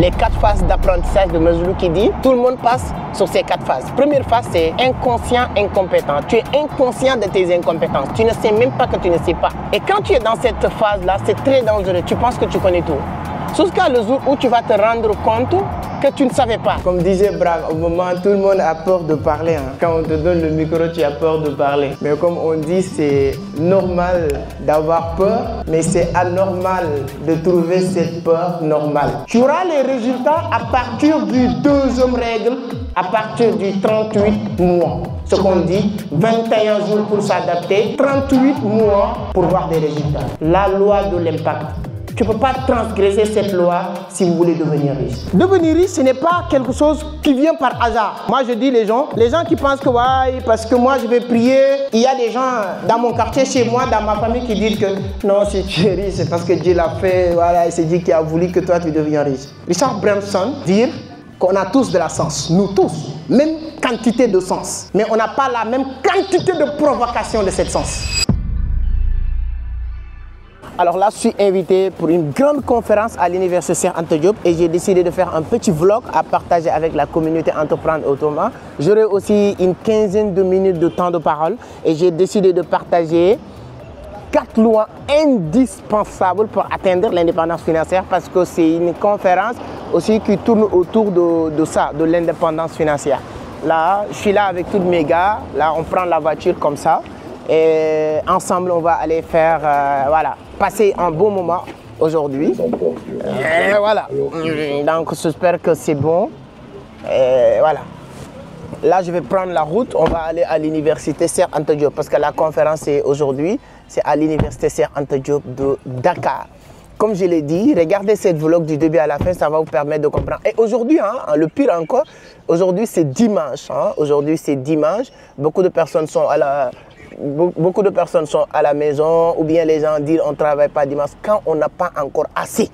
les 4 phases d'apprentissage de Maslow qui dit tout le monde passe sur ces 4 phases. Première phase, c'est inconscient, incompétent. Tu es inconscient de tes incompétences. Tu ne sais même pas que tu ne sais pas. Et quand tu es dans cette phase-là, c'est très dangereux. Tu penses que tu connais tout. Jusqu'à le jour où tu vas te rendre compte que tu ne savais pas. Comme disait Brave, au moment tout le monde a peur de parler. Hein. Quand on te donne le micro, tu as peur de parler. Mais comme on dit, c'est normal d'avoir peur, mais c'est anormal de trouver cette peur normale. Tu auras les résultats à partir du deuxième règle, à partir du 38 mois. Ce qu'on dit, 21 jours pour s'adapter, 38 mois pour voir des résultats. La loi de l'impact. Tu ne peux pas transgresser cette loi si vous voulez devenir riche. Devenir riche, ce n'est pas quelque chose qui vient par hasard. Moi, je dis les gens qui pensent que ouais, parce que moi, je vais prier. Il y a des gens dans mon quartier, chez moi, dans ma famille qui disent que non, si tu es riche, c'est parce que Dieu l'a fait. Voilà, c'est Dieu qui a voulu que toi, tu deviens riche. Richard Branson dit qu'on a tous de la sens, nous tous, même quantité de sens. Mais on n'a pas la même quantité de provocation de cette sens. Alors là, je suis invité pour une grande conférence à l'Université Cheikh Anta Diop et j'ai décidé de faire un petit vlog à partager avec la communauté Entreprendre Autrement. J'aurai aussi une quinzaine de minutes de temps de parole et j'ai décidé de partager 4 lois indispensables pour atteindre l'indépendance financière parce que c'est une conférence aussi qui tourne autour de ça, de l'indépendance financière. Là, je suis là avec tous mes gars. Là, on prend la voiture comme ça. Et ensemble, on va aller faire, voilà, passer un bon moment aujourd'hui. Voilà. Donc, j'espère que c'est bon. Et voilà. Là, je vais prendre la route. On va aller à l'université Cheikh Anta Diop parce que la conférence est aujourd'hui. C'est à l'université Cheikh Anta Diop de Dakar. Comme je l'ai dit, regardez cette vlog du début à la fin, ça va vous permettre de comprendre. Et aujourd'hui, hein, le pire encore, aujourd'hui c'est dimanche. Hein, aujourd'hui c'est dimanche. Beaucoup de personnes sont à la maison ou bien les gens disent on ne travaille pas dimanche quand on n'a pas encore assez.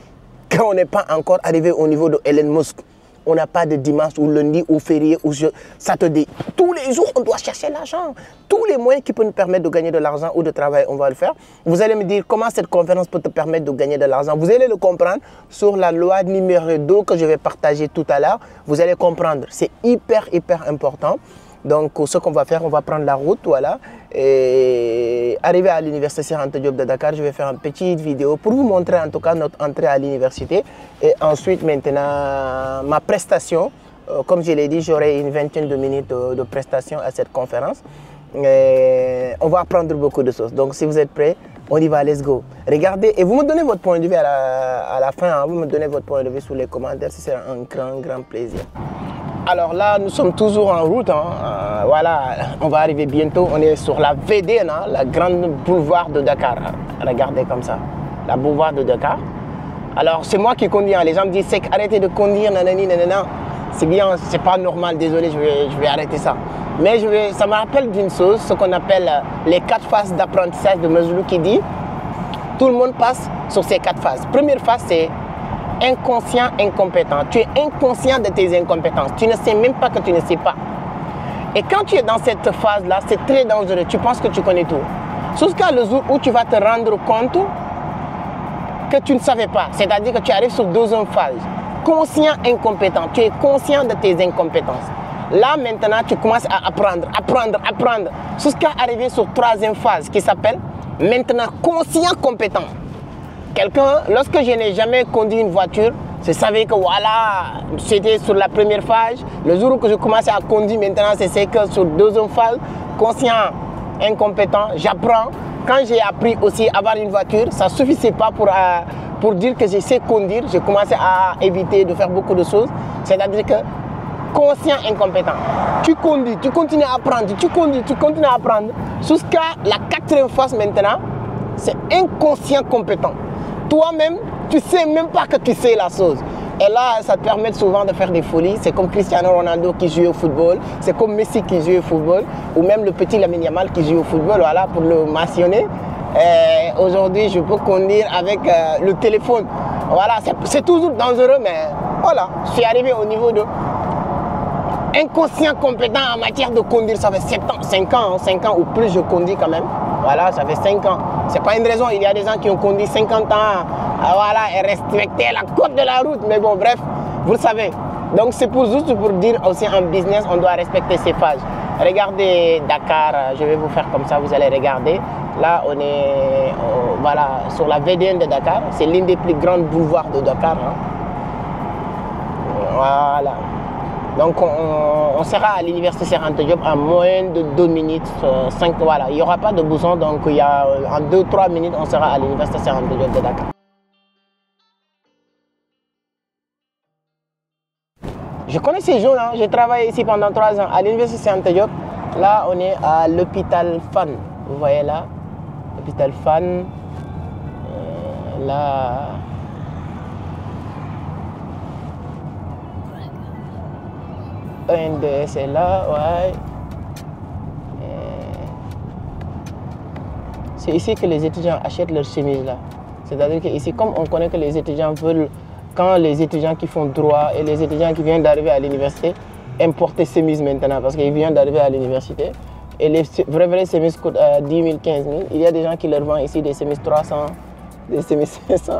Quand on n'est pas encore arrivé au niveau de Elon Musk. On n'a pas de dimanche ou lundi ou férié ou samedi. Tous les jours, on doit chercher l'argent. Tous les moyens qui peuvent nous permettre de gagner de l'argent ou de travailler, on va le faire. Vous allez me dire comment cette conférence peut te permettre de gagner de l'argent. Vous allez le comprendre sur la loi numéro 2 que je vais partager tout à l'heure. Vous allez comprendre. C'est hyper important. Donc, ce qu'on va faire, on va prendre la route, voilà, et arriver à l'université Cheikh Anta Diop de Dakar. Je vais faire une petite vidéo pour vous montrer en tout cas notre entrée à l'université. Et ensuite, maintenant, ma prestation. Comme je l'ai dit, j'aurai une vingtaine de minutes de prestation à cette conférence. Et on va apprendre beaucoup de choses. Donc, si vous êtes prêts, on y va, let's go. Regardez, et vous me donnez votre point de vue à la fin. Hein, vous me donnez votre point de vue sous les commentaires. Ce sera un grand plaisir. Alors là, nous sommes toujours en route. Hein. Voilà, on va arriver bientôt. On est sur la VDN, hein, la grande boulevard de Dakar. Regardez comme ça, la boulevard de Dakar. Alors, c'est moi qui conduis. Hein. Les gens me disent, c'est arrêtez de conduire, nanani, nanana. C'est bien, c'est pas normal, désolé, je vais arrêter ça. Mais ça me rappelle d'une chose, ce qu'on appelle les 4 phases d'apprentissage de Maslow qui dit tout le monde passe sur ces 4 phases. Première phase, c'est inconscient, incompétent. Tu es inconscient de tes incompétences. Tu ne sais même pas que tu ne sais pas. Et quand tu es dans cette phase-là, c'est très dangereux. Tu penses que tu connais tout. Jusqu'à le jour où tu vas te rendre compte que tu ne savais pas. C'est-à-dire que tu arrives sur deuxième phase. Conscient, incompétent. Tu es conscient de tes incompétences. Là, maintenant, tu commences à apprendre, jusqu'à arriver sur troisième phase qui s'appelle maintenant conscient, compétent. Quelqu'un, lorsque je n'ai jamais conduit une voiture, je savais que voilà, c'était sur la première phase. Le jour où je commençais à conduire, maintenant, c'est que sur deuxième phase, conscient, incompétent, j'apprends. Quand j'ai appris aussi à avoir une voiture, ça ne suffisait pas pour dire que je sais conduire. J'ai commencé à éviter de faire beaucoup de choses. C'est-à-dire que conscient, incompétent. Tu conduis, tu continues à apprendre, tu conduis, tu continues à apprendre. Jusqu'à la 4e phase maintenant, c'est inconscient, compétent. Toi-même, tu ne sais même pas que tu sais la chose. Et là, ça te permet souvent de faire des folies. C'est comme Cristiano Ronaldo qui joue au football. C'est comme Messi qui joue au football. Ou même le petit Lamine Yamal qui joue au football. Voilà, pour le mentionner. Aujourd'hui, je peux conduire avec le téléphone. Voilà, c'est toujours dangereux, mais voilà. Je suis arrivé au niveau de inconscient compétent en matière de conduire. Ça fait 5 ans ou plus je conduis quand même. Voilà, ça fait 5 ans. C'est pas une raison. Il y a des gens qui ont conduit 50 ans. Voilà, et respecter la code de la route. Mais bon, bref, Vous le savez. Donc c'est juste pour dire aussi en business, on doit respecter ces phases. Regardez Dakar, je vais vous faire comme ça, vous allez regarder. Là, on est voilà, sur la VDN de Dakar. C'est l'une des plus grandes boulevards de Dakar. Hein. Voilà. Donc on sera à l'université Cheikh Anta Diop en moins de 2 minutes, 5, voilà. Il n'y aura pas de bouchon, donc il y a, en 2-3 minutes, on sera à l'université Cheikh Anta Diop de Dakar. Je connais ces gens, hein. J'ai travaillé ici pendant 3 ans à l'université Cheikh Anta Diop. Là, on est à l'hôpital Fann. Vous voyez là, l'hôpital Fann. Là. ENDS est là, ouais. C'est ici que les étudiants achètent leurs chemises là. C'est-à-dire qu'ici, comme on connaît que les étudiants veulent, quand les étudiants qui font droit et les étudiants qui viennent d'arriver à l'université, importer chemises maintenant parce qu'ils viennent d'arriver à l'université. Et les vraies chemises coûtent 10 000, 15 000. Il y a des gens qui leur vendent ici des chemises 300, des chemises 500.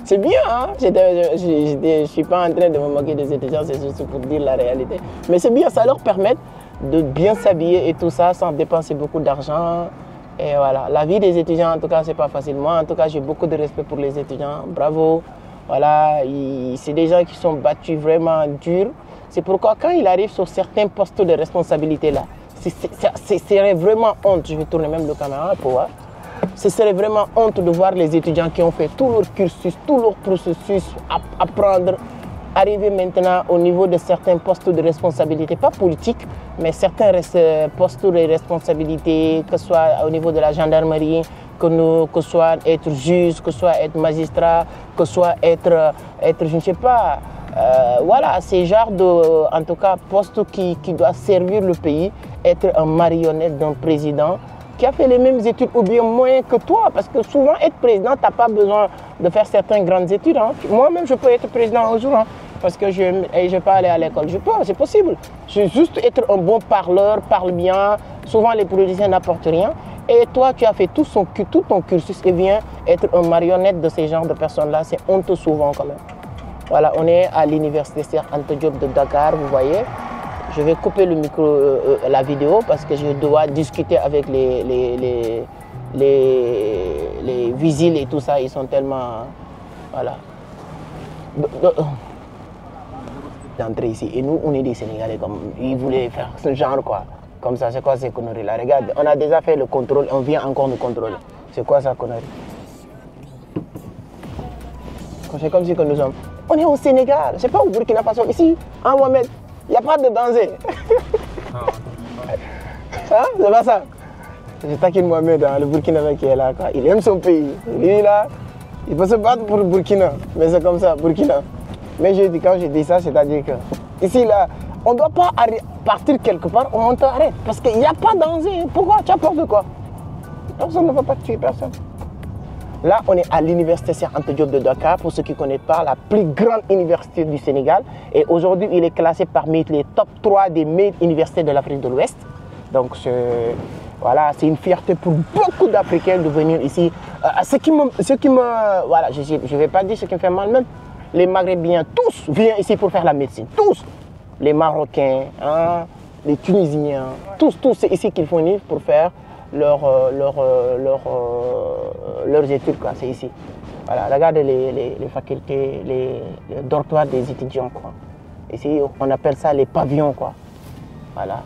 C'est bien, hein? Je ne suis pas en train de me moquer des étudiants, c'est juste pour dire la réalité. Mais c'est bien, ça leur permet de bien s'habiller et tout ça sans dépenser beaucoup d'argent. Et voilà, la vie des étudiants, en tout cas, c'est pas facile. Moi, en tout cas, j'ai beaucoup de respect pour les étudiants. Bravo. Voilà, c'est des gens qui sont battus vraiment dur. C'est pourquoi quand ils arrivent sur certains postes de responsabilité là, ce serait vraiment honte. Je vais tourner même le caméra pour voir. Ce serait vraiment honte de voir les étudiants qui ont fait tout leur cursus, tout leur processus, apprendre, arriver maintenant au niveau de certains postes de responsabilité, pas politique, mais certains postes de responsabilité, que ce soit au niveau de la gendarmerie, que ce soit être juge, que ce soit être magistrat, que ce soit être je ne sais pas, voilà, c'est genre de, en tout cas, poste qui doit servir le pays, être un marionnette d'un président qui a fait les mêmes études ou bien moins que toi, parce que souvent être président, tu n'as pas besoin de faire certaines grandes études. Hein. Moi-même, je peux être président un jour, hein, parce que je ne vais pas aller à l'école. Je peux, c'est possible. Je veux juste être un bon parleur, parle bien. Souvent, les politiciens n'apportent rien. Et toi, tu as fait tout ton cursus et viens être un marionnette de ces genres de personnes-là. C'est honteux souvent quand même. Voilà, on est à l'université Cheikh Anta Diop de Dakar, vous voyez. Je vais couper le micro, la vidéo parce que je dois discuter avec les vigiles et tout ça. Ils sont tellement... Voilà. D'entrer ici. Et nous, on est des Sénégalais comme... Ils voulaient faire ce genre quoi. Comme ça, c'est quoi ces conneries-là? Regarde, on a déjà fait le contrôle, on vient encore nous contrôler. C'est quoi ça connerie? C'est comme si que nous sommes... On est au Sénégal, c'est pas au Burkina Faso. Ici, en Mohamed, il n'y a pas de danger. Hein? C'est pas ça. Je taquine Mohamed, hein, le Burkinabé qui est là. Quoi. Il aime son pays. Lui, là, il peut se battre pour le Burkina. Mais c'est comme ça, Burkina. Mais quand je dis ça, c'est-à-dire que ici, là, on ne doit pas partir quelque part, on t'arrête. Parce qu'il n'y a pas de danger. Pourquoi? Tu as peur de quoi? Personne ne va pas tuer personne. Là, on est à l'université Cheikh Anta Diop de Dakar, pour ceux qui ne connaissent pas, la plus grande université du Sénégal. Et aujourd'hui, il est classé parmi les top 3 des meilleures universités de l'Afrique de l'Ouest. Donc, voilà, c'est une fierté pour beaucoup d'Africains de venir ici. Voilà, je ne vais pas dire ce qui me fait mal, même les Maghrébiens, tous viennent ici pour faire la médecine. Tous. Les Marocains, hein, les Tunisiens, tous, c'est ici qu'ils vont venir pour faire leurs études, quoi, c'est ici. Voilà, regardez les facultés, les dortoirs des étudiants, quoi. Ici, on appelle ça les pavillons, quoi. Voilà.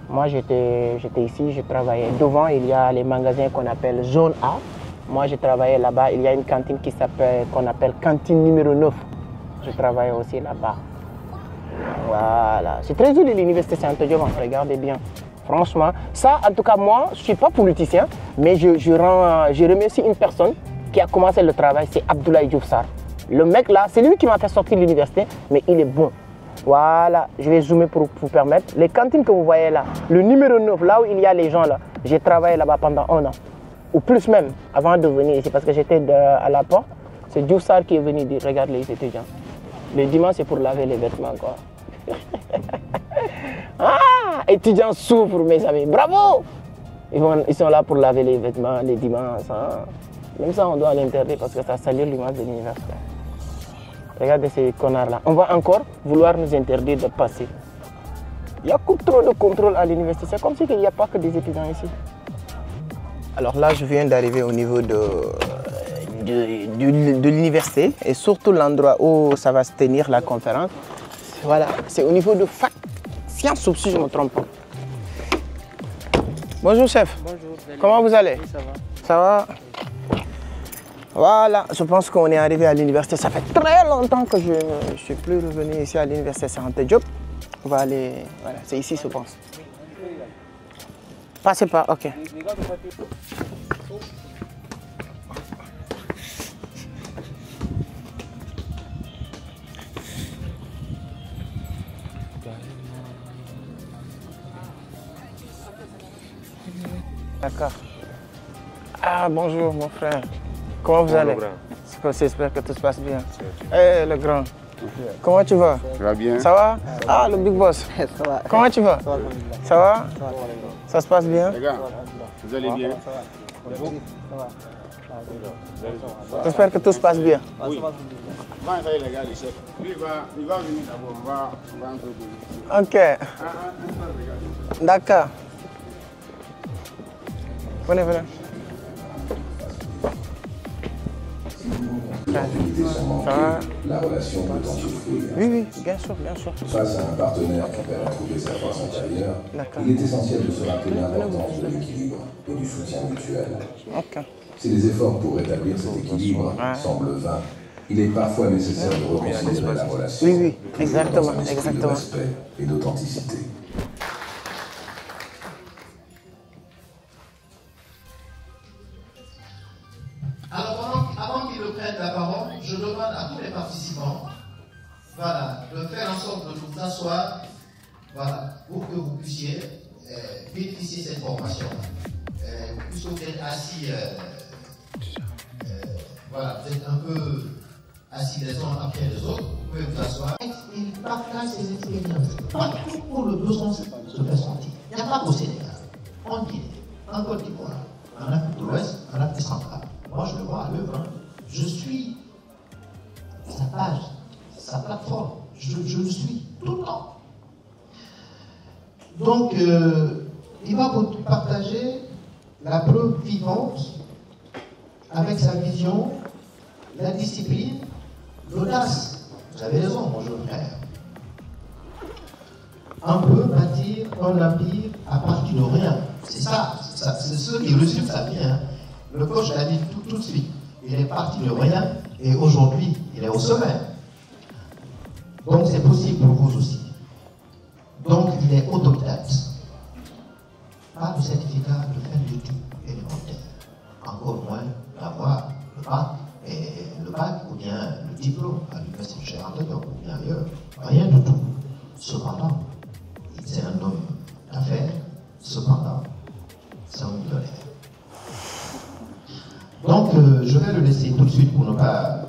Moi, j'étais ici, je travaillais. Devant, il y a les magasins qu'on appelle zone A. Moi, je travaillais là-bas. Il y a une cantine qu'on appelle cantine numéro 9. Je travaillais aussi là-bas. Voilà. C'est très joli l'université Cheikh Anta Diop, regardez bien. Franchement, ça, en tout cas, moi, je ne suis pas politicien, mais je remercie une personne qui a commencé le travail, c'est Abdoulaye Diouf Sarr. Le mec là, c'est lui qui m'a fait sortir de l'université, mais il est bon. Voilà, je vais zoomer pour vous permettre. Les cantines que vous voyez là, le numéro 9, là où il y a les gens là, j'ai travaillé là-bas pendant 1 an, ou plus même, avant de venir ici, parce que j'étais à la porte. C'est Diouf Sarr qui est venu dire, regarde les étudiants. Le dimanche, c'est pour laver les vêtements, quoi. Ah, étudiants souffrent, mes amis. Bravo! Ils sont là pour laver les vêtements les dimanches. Hein. Même ça, on doit l'interdire parce que ça salit l'image de l'université. Regardez ces connards-là. On va encore vouloir nous interdire de passer. Il y a trop de contrôle à l'université. C'est comme si il n'y a pas que des étudiants ici. Alors là, je viens d'arriver au niveau de l'université et surtout l'endroit où ça va se tenir la conférence. Voilà, c'est au niveau de fac sciences, si je ne me trompe pas. Bonjour chef. Bonjour. Comment vous allez? Oui, ça va. Ça va? Voilà, je pense qu'on est arrivé à l'université. Ça fait très longtemps que je ne suis plus revenu ici à l'université Saint Diop. On va aller, voilà, c'est ici je pense. Passez pas, ok. D'accord. Ah, bonjour mon frère. Comment vous allez? J'espère que tout se passe bien. Eh, le grand. Comment tu vas? Ça va bien? Ça va? Ah, le big boss. Ça va. Comment tu vas? Ça va? Ça se passe bien? Les gars, vous allez bien? J'espère que tout se passe bien. Oui. On va envoyer les gars, les chefs. Lui, il va venir d'abord. On va introduire. Ok. D'accord. Venez, venez. Ça va? La relation peut en souffrir. Oui, oui, bien sûr, bien sûr. Face à un partenaire qui peine à trouver sa force intérieure, il est essentiel de se rappeler l'importance de l'équilibre et du soutien mutuel. Ok. Si les efforts pour rétablir cet équilibre semblent vains, il est parfois nécessaire de reconsidérer la relation. Oui, oui, toujours exactement, dans un esprit exactement. de respect et d'authenticité. Alors, avant qu'ils ne prennent la parole, je demande à tous les participants, voilà, de faire en sorte de vous asseoir, voilà, pour que vous puissiez bénéficier de cette formation. Puisque vous êtes assis, voilà, vous êtes un peu assis les uns après les autres, vous pouvez vous asseoir. Il partage ses expériences. Partout où le besoin se fait sentir. Il n'y a pas qu'au Sénégal, en Guinée, en Côte d'Ivoire, en Afrique de l'Ouest, en Afrique centrale. Moi, je le vois à l'œuvre. Hein. Je suis sa page, sa plateforme. Je le suis tout le temps. Donc, il va vous partager la preuve vivante avec sa vision, la discipline, l'audace. Vous avez raison, mon jeune frère. On peut bâtir un empire à partir de rien. C'est ça, c'est ce qui résume sa vie. Hein. Le coach l'a dit tout de suite. Il est parti de rien et aujourd'hui, il est au sommet. Donc c'est possible pour vous aussi. Donc il est autodidacte. Pas de certificat de fin d'études élémentaires. Encore moins d'avoir le bac ou bien le diplôme à l'université de Chérantoyon ou bien ailleurs. Rien du tout. Cependant, c'est un homme d'affaires. Cependant, c'est un millionnaire. Donc, je vais le laisser tout de suite pour ne pas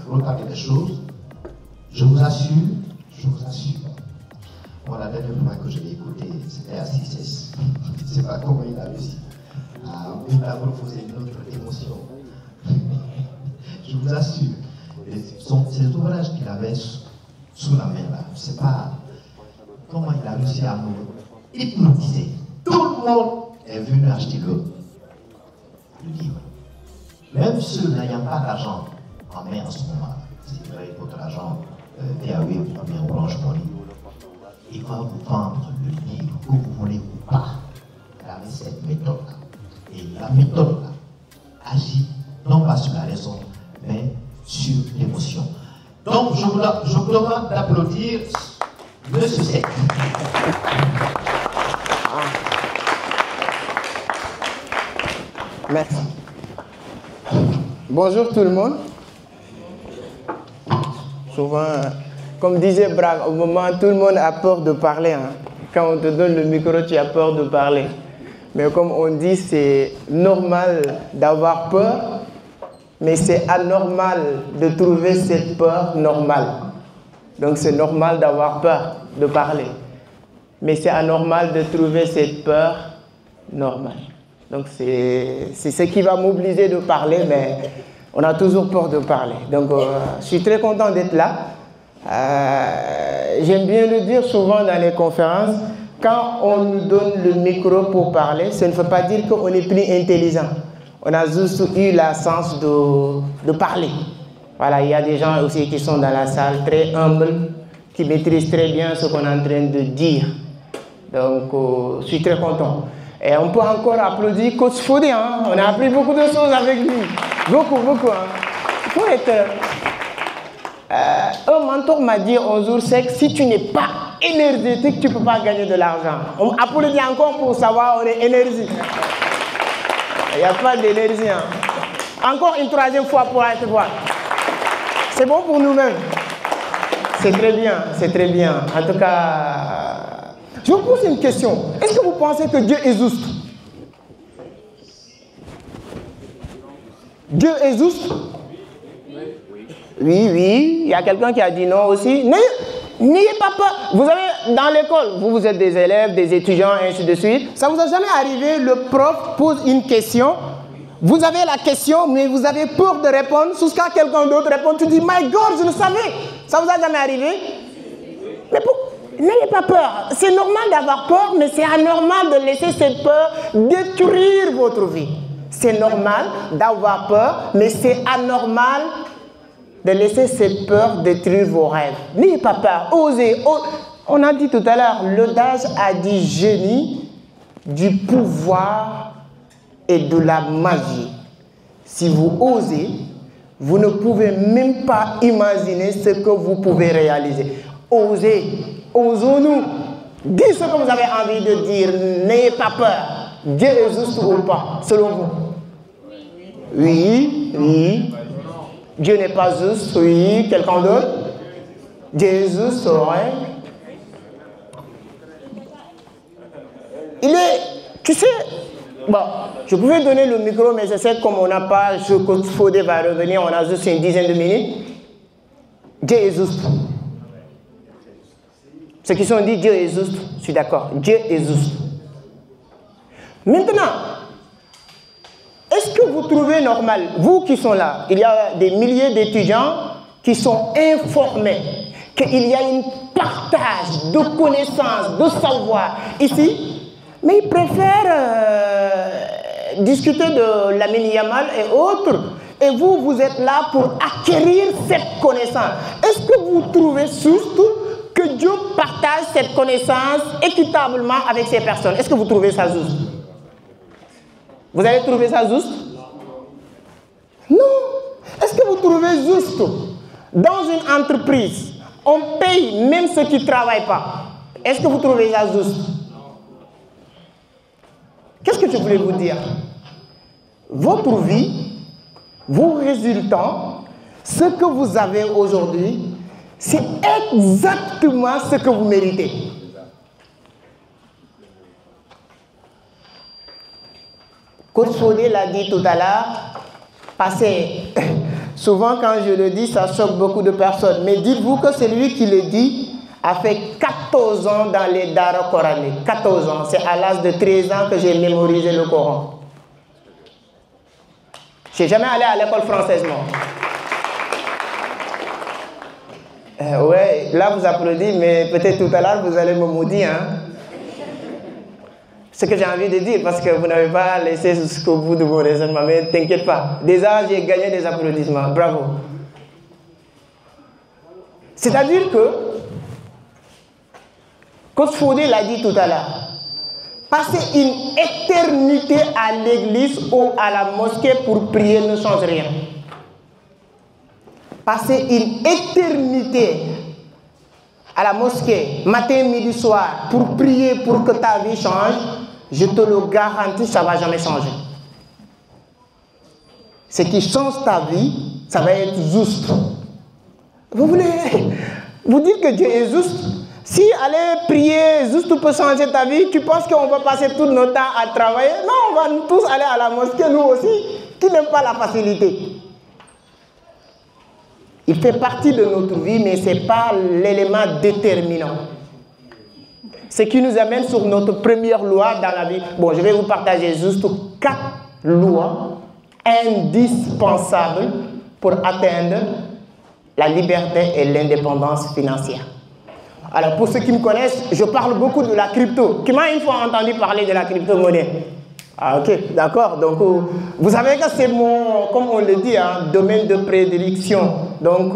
retarder les choses. Je vous assure, bon, la dernière fois que je l'ai écouté, c'était à 6S. Je ne sais pas comment il a réussi à métamorphoser une autre émotion. Je vous assure, ces ouvrages qu'il avait sous la main là, je ne sais pas comment il a réussi à nous hypnotiser. Tout le monde est venu acheter le livre. Même ceux n'ayant pas d'argent en main en ce moment, si vous avez votre argent DAW ou bien Orange Money, il va vous vendre le livre que vous voulez ou pas avec cette méthode-là. Et la méthode-là agit non pas sur la raison, mais sur l'émotion. Donc, je vous demande d'applaudir M. Seck. Merci. Bonjour tout le monde. Souvent, comme disait Brave, au moment tout le monde a peur de parler. Hein. Quand on te donne le micro, tu as peur de parler. Mais comme on dit, c'est normal d'avoir peur, mais c'est anormal de trouver cette peur normale. Donc c'est normal d'avoir peur de parler. Mais c'est anormal de trouver cette peur normale. Donc c'est ce qui va m'obliger de parler, mais On a toujours peur de parler. Donc, je suis très content d'être là. J'aime bien le dire souvent dans les conférences. Quand on nous donne le micro pour parler, ça ne veut pas dire qu'on est plus intelligent. On a juste eu la chance de parler. Voilà, il y a des gens aussi qui sont dans la salle très humbles, qui maîtrisent très bien ce qu'on est en train de dire. Donc, je suis très content. Et on peut encore applaudir Coach Fodé. Hein? On a appris beaucoup de choses avec lui. Beaucoup, beaucoup. Hein? Il faut être... un mentor m'a dit un jour, c'est que si tu n'es pas énergétique, tu ne peux pas gagner de l'argent. On applaudit encore pour savoir on est énergie. Il n'y a pas d'énergie. Hein? Encore une troisième fois pour être voir. C'est bon pour nous-mêmes. C'est très bien, c'est très bien. En tout cas, je vous pose une question. Est-ce que vous pensez que Dieu est juste? Dieu est juste? Oui, oui. Il y a quelqu'un qui a dit non aussi. N'ayez pas peur. Vous avez dans l'école, vous êtes des élèves, des étudiants, et ainsi de suite. Ça vous a jamais arrivé, le prof pose une question. Vous avez la question, mais vous avez peur de répondre. Jusqu'à quelqu'un d'autre répond, tu dis, my God, je le savais. Ça vous a jamais arrivé? Mais n'ayez pas peur. C'est normal d'avoir peur, mais c'est anormal de laisser cette peur détruire votre vie. C'est normal d'avoir peur, mais c'est anormal de laisser cette peur détruire vos rêves. N'ayez pas peur. Osez. On a dit tout à l'heure, l'audace a dit génie du pouvoir et de la magie. Si vous osez, vous ne pouvez même pas imaginer ce que vous pouvez réaliser. Osez, osons-nous. Dites ce que vous avez envie de dire. N'ayez pas peur. Dieu est juste ou pas, selon vous? Oui, oui. Dieu n'est pas juste, oui. Quelqu'un d'autre? Dieu est juste, ouais. Il est, tu sais, bon, je pouvais donner le micro, mais je sais que comme on n'a pas, je Coach Fodé va revenir, on a juste une dizaine de minutes. Dieu est juste. Ceux qui sont dit Dieu est juste, je suis d'accord. Dieu est juste. Maintenant, est-ce que vous trouvez normal, vous qui sont là, il y a des milliers d'étudiants qui sont informés qu'il y a un partage de connaissances, de savoir ici, mais ils préfèrent discuter de Lamine Yamal et autres, et vous, vous êtes là pour acquérir cette connaissance. Est-ce que vous trouvez juste que Dieu partage cette connaissance équitablement avec ces personnes? Est-ce que vous trouvez ça juste? Vous avez trouvé ça juste? Non. Est-ce que vous trouvez juste dans une entreprise, on paye même ceux qui ne travaillent pas? Est-ce que vous trouvez ça juste? Qu'est-ce que je voulais vous dire? Votre vie, vos résultats, ce que vous avez aujourd'hui, c'est exactement ce que vous méritez. Coach Fodé l'a dit tout à l'heure, souvent quand je le dis, ça choque beaucoup de personnes. Mais dites-vous que celui qui le dit a fait 14 ans dans les Dara coraniques. 14 ans, c'est à l'âge de 13 ans que j'ai mémorisé le Coran. Je n'ai jamais allé à l'école française, moi. Ouais, là vous applaudissez, mais peut-être tout à l'heure vous allez me maudire. Hein? Ce que j'ai envie de dire, parce que vous n'avez pas laissé jusqu'au bout de vos raisonnements, mais t'inquiète pas. Déjà, j'ai gagné des applaudissements. Bravo. C'est-à-dire que, Coach Fodé l'a dit tout à l'heure, passer une éternité à l'église ou à la mosquée pour prier ne change rien. Passer une éternité à la mosquée, matin, midi, soir, pour prier pour que ta vie change, je te le garantis, ça ne va jamais changer. Ce qui change ta vie, ça va être juste. Vous voulez vous dire que Dieu est juste? Si aller prier juste peut changer ta vie, tu penses qu'on va passer tout notre temps à travailler? Non, on va tous aller à la mosquée, nous aussi, qui n'aiment pas la facilité. Il fait partie de notre vie, mais ce n'est pas l'élément déterminant. Ce qui nous amène sur notre première loi dans la vie. Bon, je vais vous partager juste 4 lois indispensable pour atteindre la liberté et l'indépendance financière. Alors, pour ceux qui me connaissent, je parle beaucoup de la crypto. Qui m'a une fois entendu parler de la crypto-monnaie? Ah, ok, d'accord. Donc, vous savez que c'est mon, comme on le dit, hein, domaine de prédilection. Donc,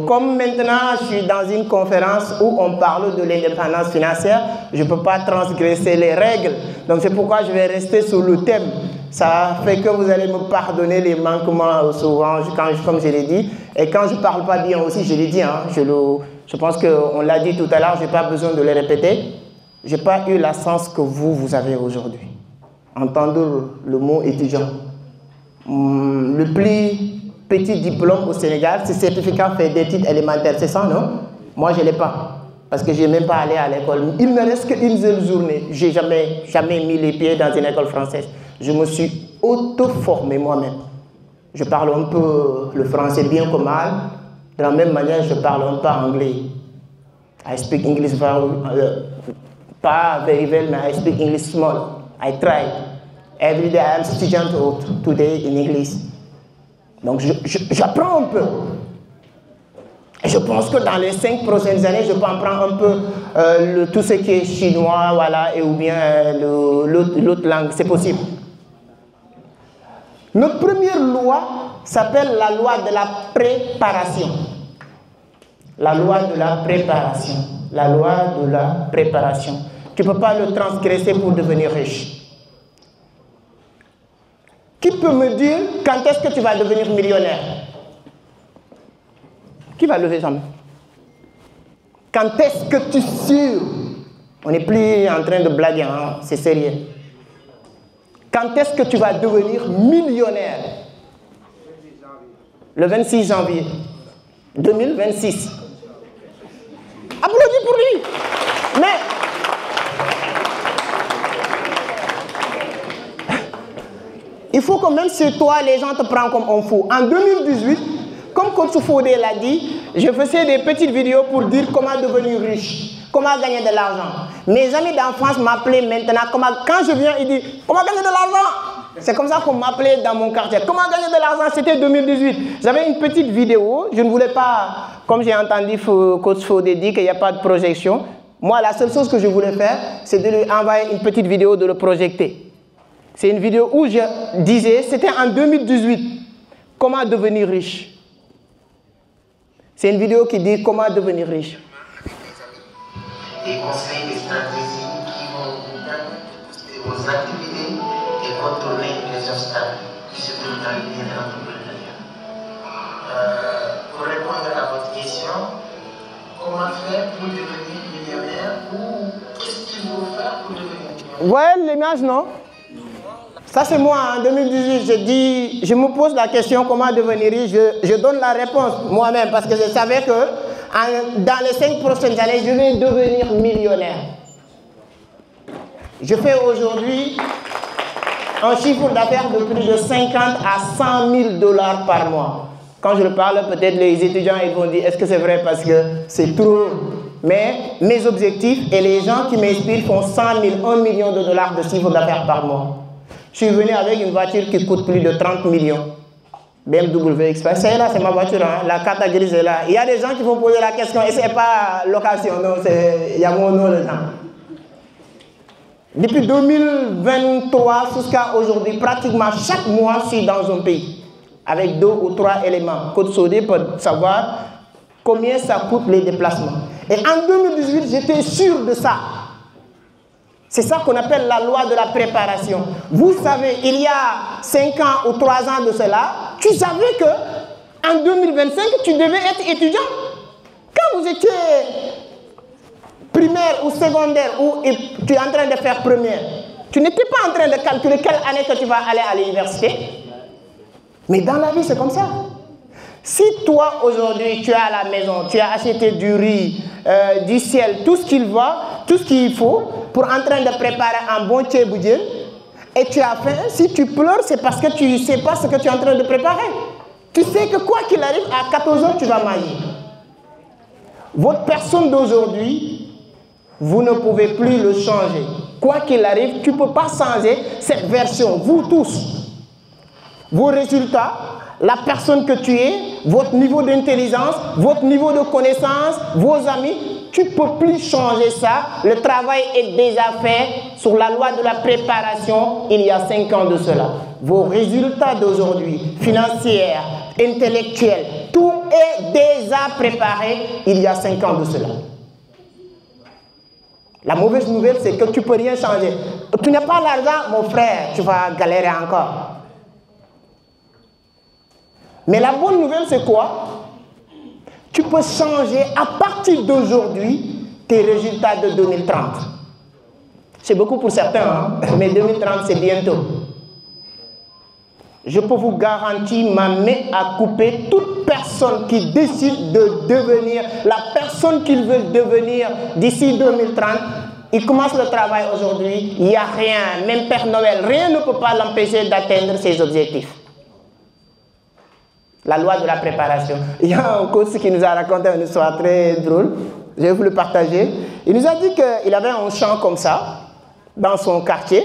comme maintenant, je suis dans une conférence où on parle de l'indépendance financière, je ne peux pas transgresser les règles. Donc, c'est pourquoi je vais rester sur le thème. Ça fait que vous allez me pardonner les manquements souvent, comme je l'ai dit. Et quand je ne parle pas bien aussi, je l'ai dit, hein, je pense qu'on l'a dit tout à l'heure, je n'ai pas besoin de le répéter. Je n'ai pas eu la chance que vous avez aujourd'hui. Entendre le mot étudiant. Le plus petit diplôme au Sénégal, c'est certificat fait d'études élémentaires, c'est ça, non? Moi, je ne l'ai pas, parce que je n'ai même pas allé à l'école. Il ne me reste qu'une seule journée. Je n'ai jamais mis les pieds dans une école française. Je me suis auto-formé moi-même. Je parle un peu le français bien que mal. De la même manière, je parle un peu anglais. I speak English pas very well, mais I speak English small. I try. Every day I am student today in English. Donc j'apprends un peu. Et je pense que dans les 5 prochaines années, je peux apprendre un peu tout ce qui est chinois, voilà, et ou bien l'autre langue. C'est possible. Notre première loi s'appelle la loi de la préparation. La loi de la préparation. La loi de la préparation. Tu ne peux pas le transgresser pour devenir riche. Qui peut me dire quand est-ce que tu vas devenir millionnaire? Qui va lever sa main? Quand est-ce que tu es sûr? On n'est plus en train de blaguer, hein? C'est sérieux. Quand est-ce que tu vas devenir millionnaire? Le 26 janvier 2026. Applaudis pour lui. Mais il faut que même chez toi, les gens te prennent comme un fou. En 2018, comme Coach Fodé l'a dit, je faisais des petites vidéos pour dire comment devenir riche, comment gagner de l'argent. Mes amis d'enfance m'appelaient maintenant, quand je viens, ils disent comment gagner de l'argent. C'est comme ça qu'on m'appelait dans mon quartier. Comment gagner de l'argent? C'était 2018. J'avais une petite vidéo, je ne voulais pas, comme j'ai entendu Coach Fodé dire qu'il n'y a pas de projection. Moi, la seule chose que je voulais faire, c'est de lui envoyer une petite vidéo, de le projeter. C'est une vidéo où je disais, c'était en 2018, comment devenir riche. C'est une vidéo qui dit comment devenir riche. Des conseils, des stratégies qui vont vous permettre de booster vos activités et contourner les obstacles qui se trouvent dans le milieu de l'entrepreneuriat. Pour répondre à votre question, comment faire pour devenir millionnaire ou qu'est-ce qu'il faut faire pour devenir millionnaire? Ouais, l'image, non? Ça, c'est moi, en 2018, je me pose la question comment devenir riche, je donne la réponse moi-même parce que je savais que dans les 5 prochaines années, je vais devenir millionnaire. Je fais aujourd'hui un chiffre d'affaires de plus de 50 à 100 000 $ par mois. Quand je le parle, peut-être les étudiants ils vont dire est-ce que c'est vrai parce que c'est trop. Mais mes objectifs et les gens qui m'inspirent font 100 000, 1 million de dollars de chiffre d'affaires par mois. Je suis venu avec une voiture qui coûte plus de 30 millions. BMW Express. C'est là, c'est ma voiture. Hein. La carte grise est là. Il y a des gens qui vont poser la question et ce n'est pas location. Non, il y a mon nom dedans. Depuis 2023 jusqu'à aujourd'hui, pratiquement chaque mois, je suis dans un pays. Avec 2 ou 3 éléments. Coach Fodé pour savoir combien ça coûte les déplacements. Et en 2018, j'étais sûr de ça. C'est ça qu'on appelle la loi de la préparation. Vous savez, il y a 5 ans ou 3 ans de cela, tu savais qu'en 2025, tu devais être étudiant. Quand vous étiez primaire ou secondaire ou tu es en train de faire première, tu n'étais pas en train de calculer quelle année que tu vas aller à l'université. Mais dans la vie, c'est comme ça. Si toi, aujourd'hui, tu es à la maison, tu as acheté du riz, du ciel, tout ce qu'il va, tout ce qu'il faut, pour en train de préparer un bon tchéboudier, et tu as faim, si tu pleures, c'est parce que tu ne sais pas ce que tu es en train de préparer. Tu sais que quoi qu'il arrive, à 14 h, tu vas manger. Votre personne d'aujourd'hui, vous ne pouvez plus le changer. Quoi qu'il arrive, tu ne peux pas changer cette version, vous tous. vos résultats, la personne que tu es, votre niveau d'intelligence, votre niveau de connaissance, vos amis, tu ne peux plus changer ça. Le travail est déjà fait sur la loi de la préparation il y a 5 ans de cela. Vos résultats d'aujourd'hui, financiers, intellectuels, tout est déjà préparé il y a 5 ans de cela. La mauvaise nouvelle, c'est que tu ne peux rien changer. Tu n'as pas l'argent, mon frère, tu vas galérer encore. Mais la bonne nouvelle, c'est quoi? Tu peux changer à partir d'aujourd'hui tes résultats de 2030. C'est beaucoup pour certains, hein? Mais 2030, c'est bientôt. Je peux vous garantir ma main à couper toute personne qui décide de devenir la personne qu'il veut devenir d'ici 2030. Il commence le travail aujourd'hui, il n'y a rien, même Père Noël, rien ne peut pas l'empêcher d'atteindre ses objectifs. La loi de la préparation. Il y a un coach qui nous a raconté une histoire très drôle, je vais vous le partager. Il nous a dit qu'il avait un champ comme ça, dans son quartier.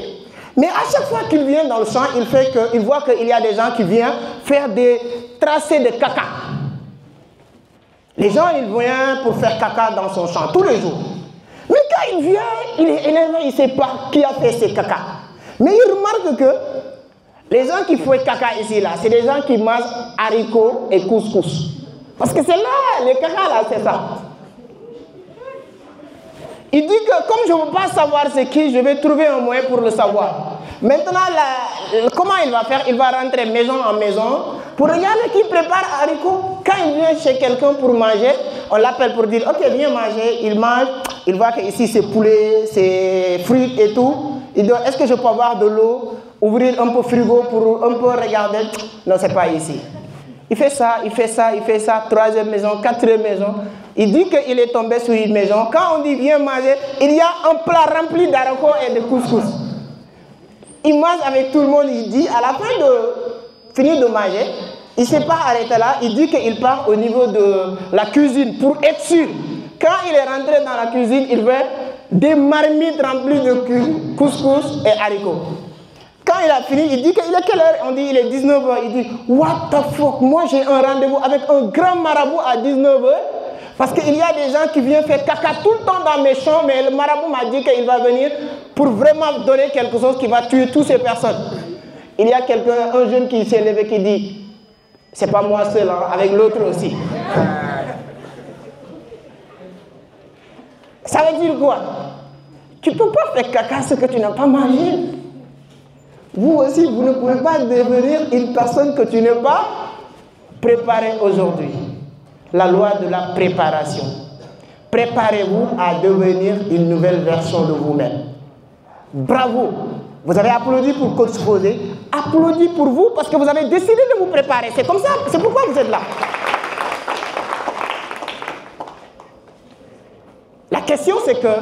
Mais à chaque fois qu'il vient dans le champ, il voit qu'il y a des gens qui viennent faire des tracés de caca. Les gens, ils viennent pour faire caca dans son champ tous les jours. Mais quand il vient, il est énervé, il ne sait pas qui a fait ces caca. Mais il remarque que les gens qui font caca ici, là, c'est des gens qui mangent haricots et couscous. Parce que c'est là, les caca, là, c'est ça. Il dit que comme je ne veux pas savoir c'est qui, je vais trouver un moyen pour le savoir. Maintenant, comment il va faire? Il va rentrer maison en maison pour regarder qui prépare haricots. Quand il vient chez quelqu'un pour manger, on l'appelle pour dire, ok, viens manger. Il mange, il voit que ici c'est poulet, c'est fruits et tout. Il dit, est-ce que je peux avoir de l'eau? Ouvrir un peu frigo pour un peu regarder. Non, c'est pas ici. Il fait ça, il fait ça, il fait ça. 3e maison, 4e maison. Il dit qu'il est tombé sur une maison. Quand on dit viens manger, il y a un plat rempli d'haricots et de couscous. Il mange avec tout le monde. Il dit, à la fin de finir de manger, il ne s'est pas arrêté là. Il dit qu'il part au niveau de la cuisine pour être sûr. Quand il est rentré dans la cuisine, il veut des marmites remplies de couscous et haricots. Quand il a fini, il dit qu'il est quelle heure? On dit il est 19h. Il dit, what the fuck? Moi j'ai un rendez-vous avec un grand marabout à 19h. Parce qu'il y a des gens qui viennent faire caca tout le temps dans mes champs, mais le marabout m'a dit qu'il va venir pour vraiment donner quelque chose qui va tuer toutes ces personnes. Il y a quelqu'un, un jeune qui s'est levé qui dit, c'est pas moi seul, hein, avec l'autre aussi. Ça veut dire quoi? Tu ne peux pas faire caca ce que tu n'as pas mangé. Vous aussi, vous ne pouvez pas devenir une personne que tu n'as pas préparée aujourd'hui. La loi de la préparation. Préparez-vous à devenir une nouvelle version de vous-même. Bravo. Vous avez applaudi pour Coach José. Applaudis pour vous parce que vous avez décidé de vous préparer. C'est comme ça. C'est pourquoi vous êtes là. La question, c'est que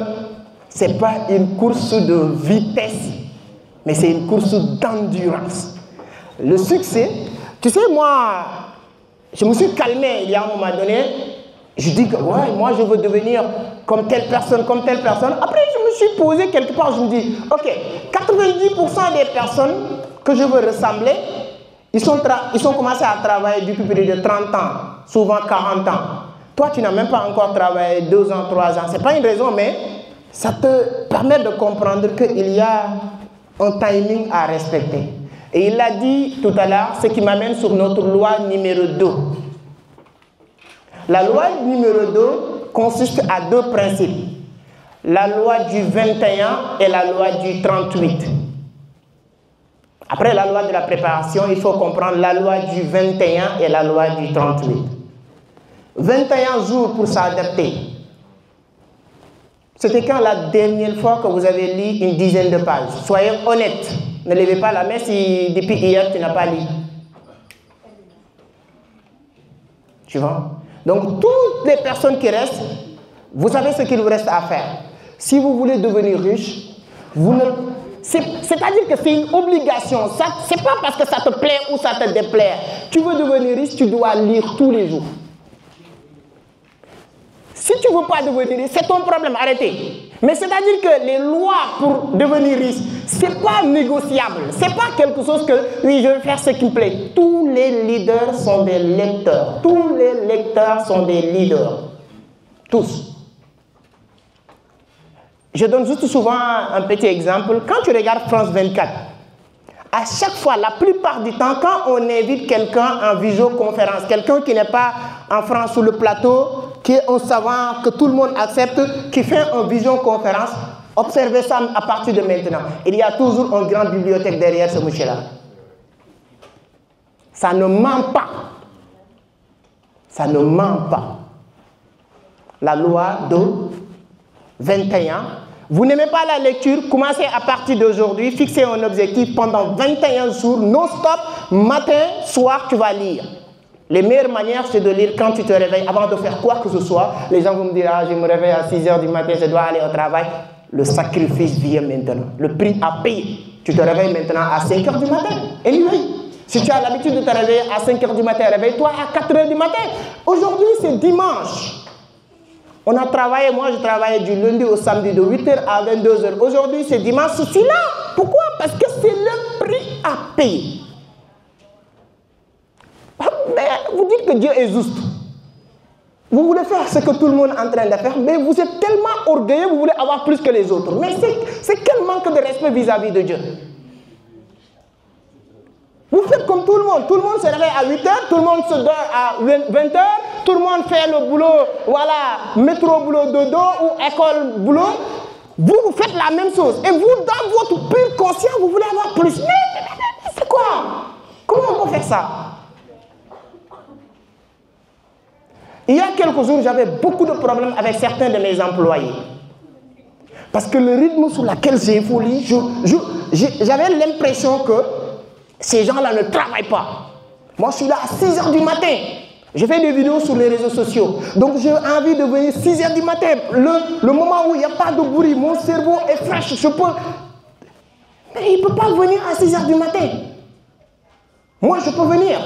ce n'est pas une course de vitesse, mais c'est une course d'endurance. Le succès, tu sais, moi, je me suis calmé il y a un moment donné. Je dis que ouais, moi je veux devenir comme telle personne, comme telle personne. Après, je me suis posé quelque part, je me dis, ok, 90% des personnes que je veux ressembler, ils sont commencés à travailler depuis plus de 30 ans, souvent 40 ans. Toi, tu n'as même pas encore travaillé 2 ans, 3 ans. Ce n'est pas une raison, mais ça te permet de comprendre qu'il y a un timing à respecter. Et il l'a dit tout à l'heure, ce qui m'amène sur notre loi numéro 2. La loi numéro 2 consiste à 2 principes. La loi du 21 et la loi du 38. Après la loi de la préparation, il faut comprendre la loi du 21 et la loi du 38. 21 jours pour s'adapter. C'était quand la dernière fois que vous avez lu une dizaine de pages? Soyez honnête. Ne levez pas la main si depuis hier tu n'as pas lu. Tu vois? Donc toutes les personnes qui restent, vous savez ce qu'il vous reste à faire. Si vous voulez devenir riche, c'est-à-dire que c'est une obligation. Ce n'est pas parce que ça te plaît ou ça te déplaît. Tu veux devenir riche, tu dois lire tous les jours. Si tu ne veux pas devenir riche, c'est ton problème, arrêtez. Mais c'est-à-dire que les lois pour devenir riche, c'est pas négociable. C'est pas quelque chose que, oui, je vais faire ce qui me plaît. Tous les leaders sont des lecteurs. Tous les lecteurs sont des leaders. Tous. Je donne juste souvent un petit exemple. Quand tu regardes France 24, à chaque fois, la plupart du temps, quand on invite quelqu'un en visioconférence, quelqu'un qui n'est pas en France sur le plateau, qui est un savant, que tout le monde accepte, qui fait une visioconférence, observez ça à partir de maintenant. Il y a toujours une grande bibliothèque derrière ce monsieur-là. Ça ne ment pas. Ça ne ment pas. La loi de 21. Vous n'aimez pas la lecture, commencez à partir d'aujourd'hui, fixez un objectif pendant 21 jours, non-stop, matin, soir, tu vas lire. Les meilleures manières, c'est de lire quand tu te réveilles, avant de faire quoi que ce soit. Les gens vont me dire, ah, je me réveille à 6 h du matin, je dois aller au travail. Le sacrifice vient maintenant, le prix à payer. Tu te réveilles maintenant à 5 h du matin. Anyway, si tu as l'habitude de te réveiller à 5 h du matin, réveille-toi à 4 h du matin. Aujourd'hui, c'est dimanche. On a travaillé, moi je travaillais du lundi au samedi de 8 h à 22 h. Aujourd'hui c'est dimanche, c'est là. Pourquoi? Parce que c'est le prix à payer. Mais vous dites que Dieu est juste. Vous voulez faire ce que tout le monde est en train de faire, mais vous êtes tellement orgueilleux, vous voulez avoir plus que les autres. Mais c'est quel manque de respect vis-à-vis de Dieu. Vous faites comme tout le monde se réveille à 8 h, tout le monde se dort à 20 h, tout le monde fait le boulot, voilà, métro, boulot, dodo ou école, boulot. Vous faites la même chose. Et vous, dans votre pure conscience, vous voulez avoir plus. Mais c'est quoi? Comment on peut faire ça? Il y a quelques jours, j'avais beaucoup de problèmes avec certains de mes employés. Parce que le rythme sur lequel j'ai évolué, j'avais l'impression que ces gens-là ne travaillent pas. Moi, je suis là à 6 h du matin. Je fais des vidéos sur les réseaux sociaux. Donc, j'ai envie de venir 6 h du matin. Le moment où il n'y a pas de bruit, mon cerveau est fraîche. Je peux... Mais il ne peut pas venir à 6 h du matin. Moi, je peux venir.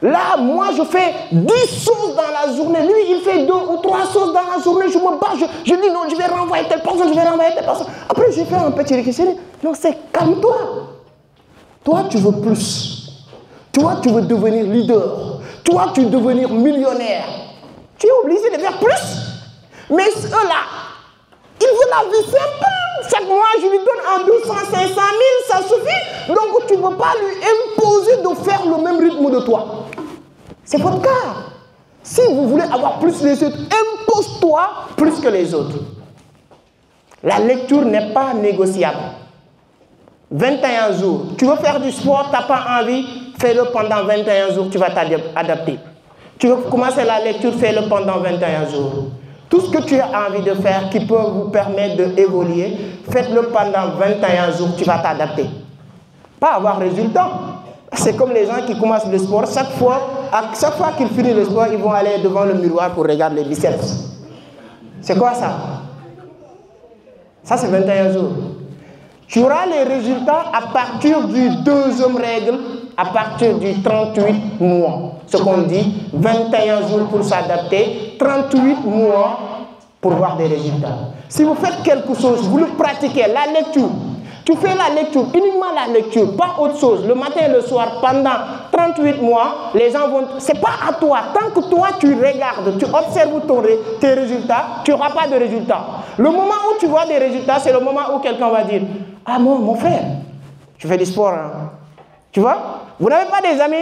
Là, moi, je fais 10 choses dans la journée. Lui, il fait 2 ou 3 choses dans la journée. Je me bats. Je dis non, je vais renvoyer telle personne, je vais renvoyer telle personne. Après, j'ai fait un petit réquisition. Non, c'est calme-toi. Toi, tu veux plus. Toi, tu veux devenir leader. Toi, tu veux devenir millionnaire. Tu es obligé de faire plus. Mais eux-là, ils veulent la vie simple. Chaque mois, je lui donne en 200, 500 000, ça suffit. Donc, tu ne peux pas lui imposer de faire le même rythme de toi. C'est votre cas. Si vous voulez avoir plus que les autres, impose-toi plus que les autres. La lecture n'est pas négociable. 21 jours. Tu veux faire du sport, tu n'as pas envie, fais-le pendant 21 jours, tu vas t'adapter. Tu veux commencer la lecture, fais-le pendant 21 jours. Tout ce que tu as envie de faire qui peut vous permettre d'évoluer, faites-le pendant 21 jours, tu vas t'adapter. Pas avoir résultat. C'est comme les gens qui commencent le sport, chaque fois qu'ils finissent le sport, ils vont aller devant le miroir pour regarder les biceps. C'est quoi ça? Ça, c'est 21 jours. Tu auras les résultats à partir du deuxième règle, à partir du 38 mois. Ce qu'on dit, 21 jours pour s'adapter, 38 mois pour voir des résultats. Si vous faites quelque chose, vous le pratiquez, la lecture, tu fais la lecture, uniquement la lecture, pas autre chose, le matin et le soir, pendant 38 mois, les gens vont... C'est pas à toi. Tant que toi, tu regardes, tu observes tes résultats, tu n'auras pas de résultats. Le moment où tu vois des résultats, c'est le moment où quelqu'un va dire, ah mon frère, tu fais du sport, hein. Tu vois? Vous n'avez pas des amis,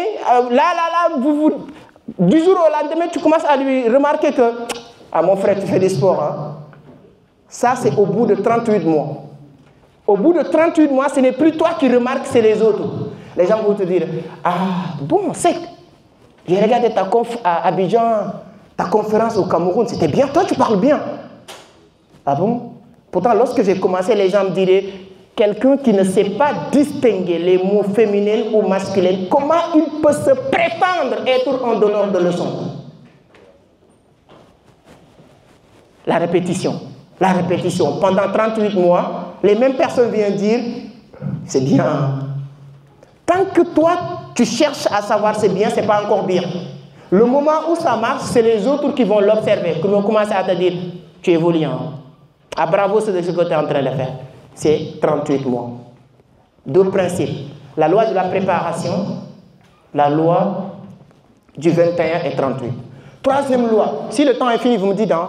du jour au lendemain, tu commences à lui remarquer que, ah mon frère, tu fais du sport, hein. Ça, c'est au bout de 38 mois. Au bout de 38 mois, ce n'est plus toi qui remarques, c'est les autres. Les gens vont te dire, ah bon, c'est... J'ai regardé à Abidjan, ta conférence au Cameroun, c'était bien, toi tu parles bien. Ah bon? Pourtant, lorsque j'ai commencé, les gens me diraient, quelqu'un qui ne sait pas distinguer les mots féminins ou masculins, comment il peut se prétendre être un donneur de leçons? La répétition. La répétition. Pendant 38 mois, les mêmes personnes viennent dire, c'est bien. Tant que toi, tu cherches à savoir c'est bien, c'est pas encore bien. Le moment où ça marche, c'est les autres qui vont l'observer, qui vont commencer à te dire, tu évolues. Ah bravo, c'est ce que tu es en train de faire. c'est 38 mois. Deux principes. La loi de la préparation, la loi du 21 et 38. Troisième loi. Si le temps est fini, vous me dites, hein?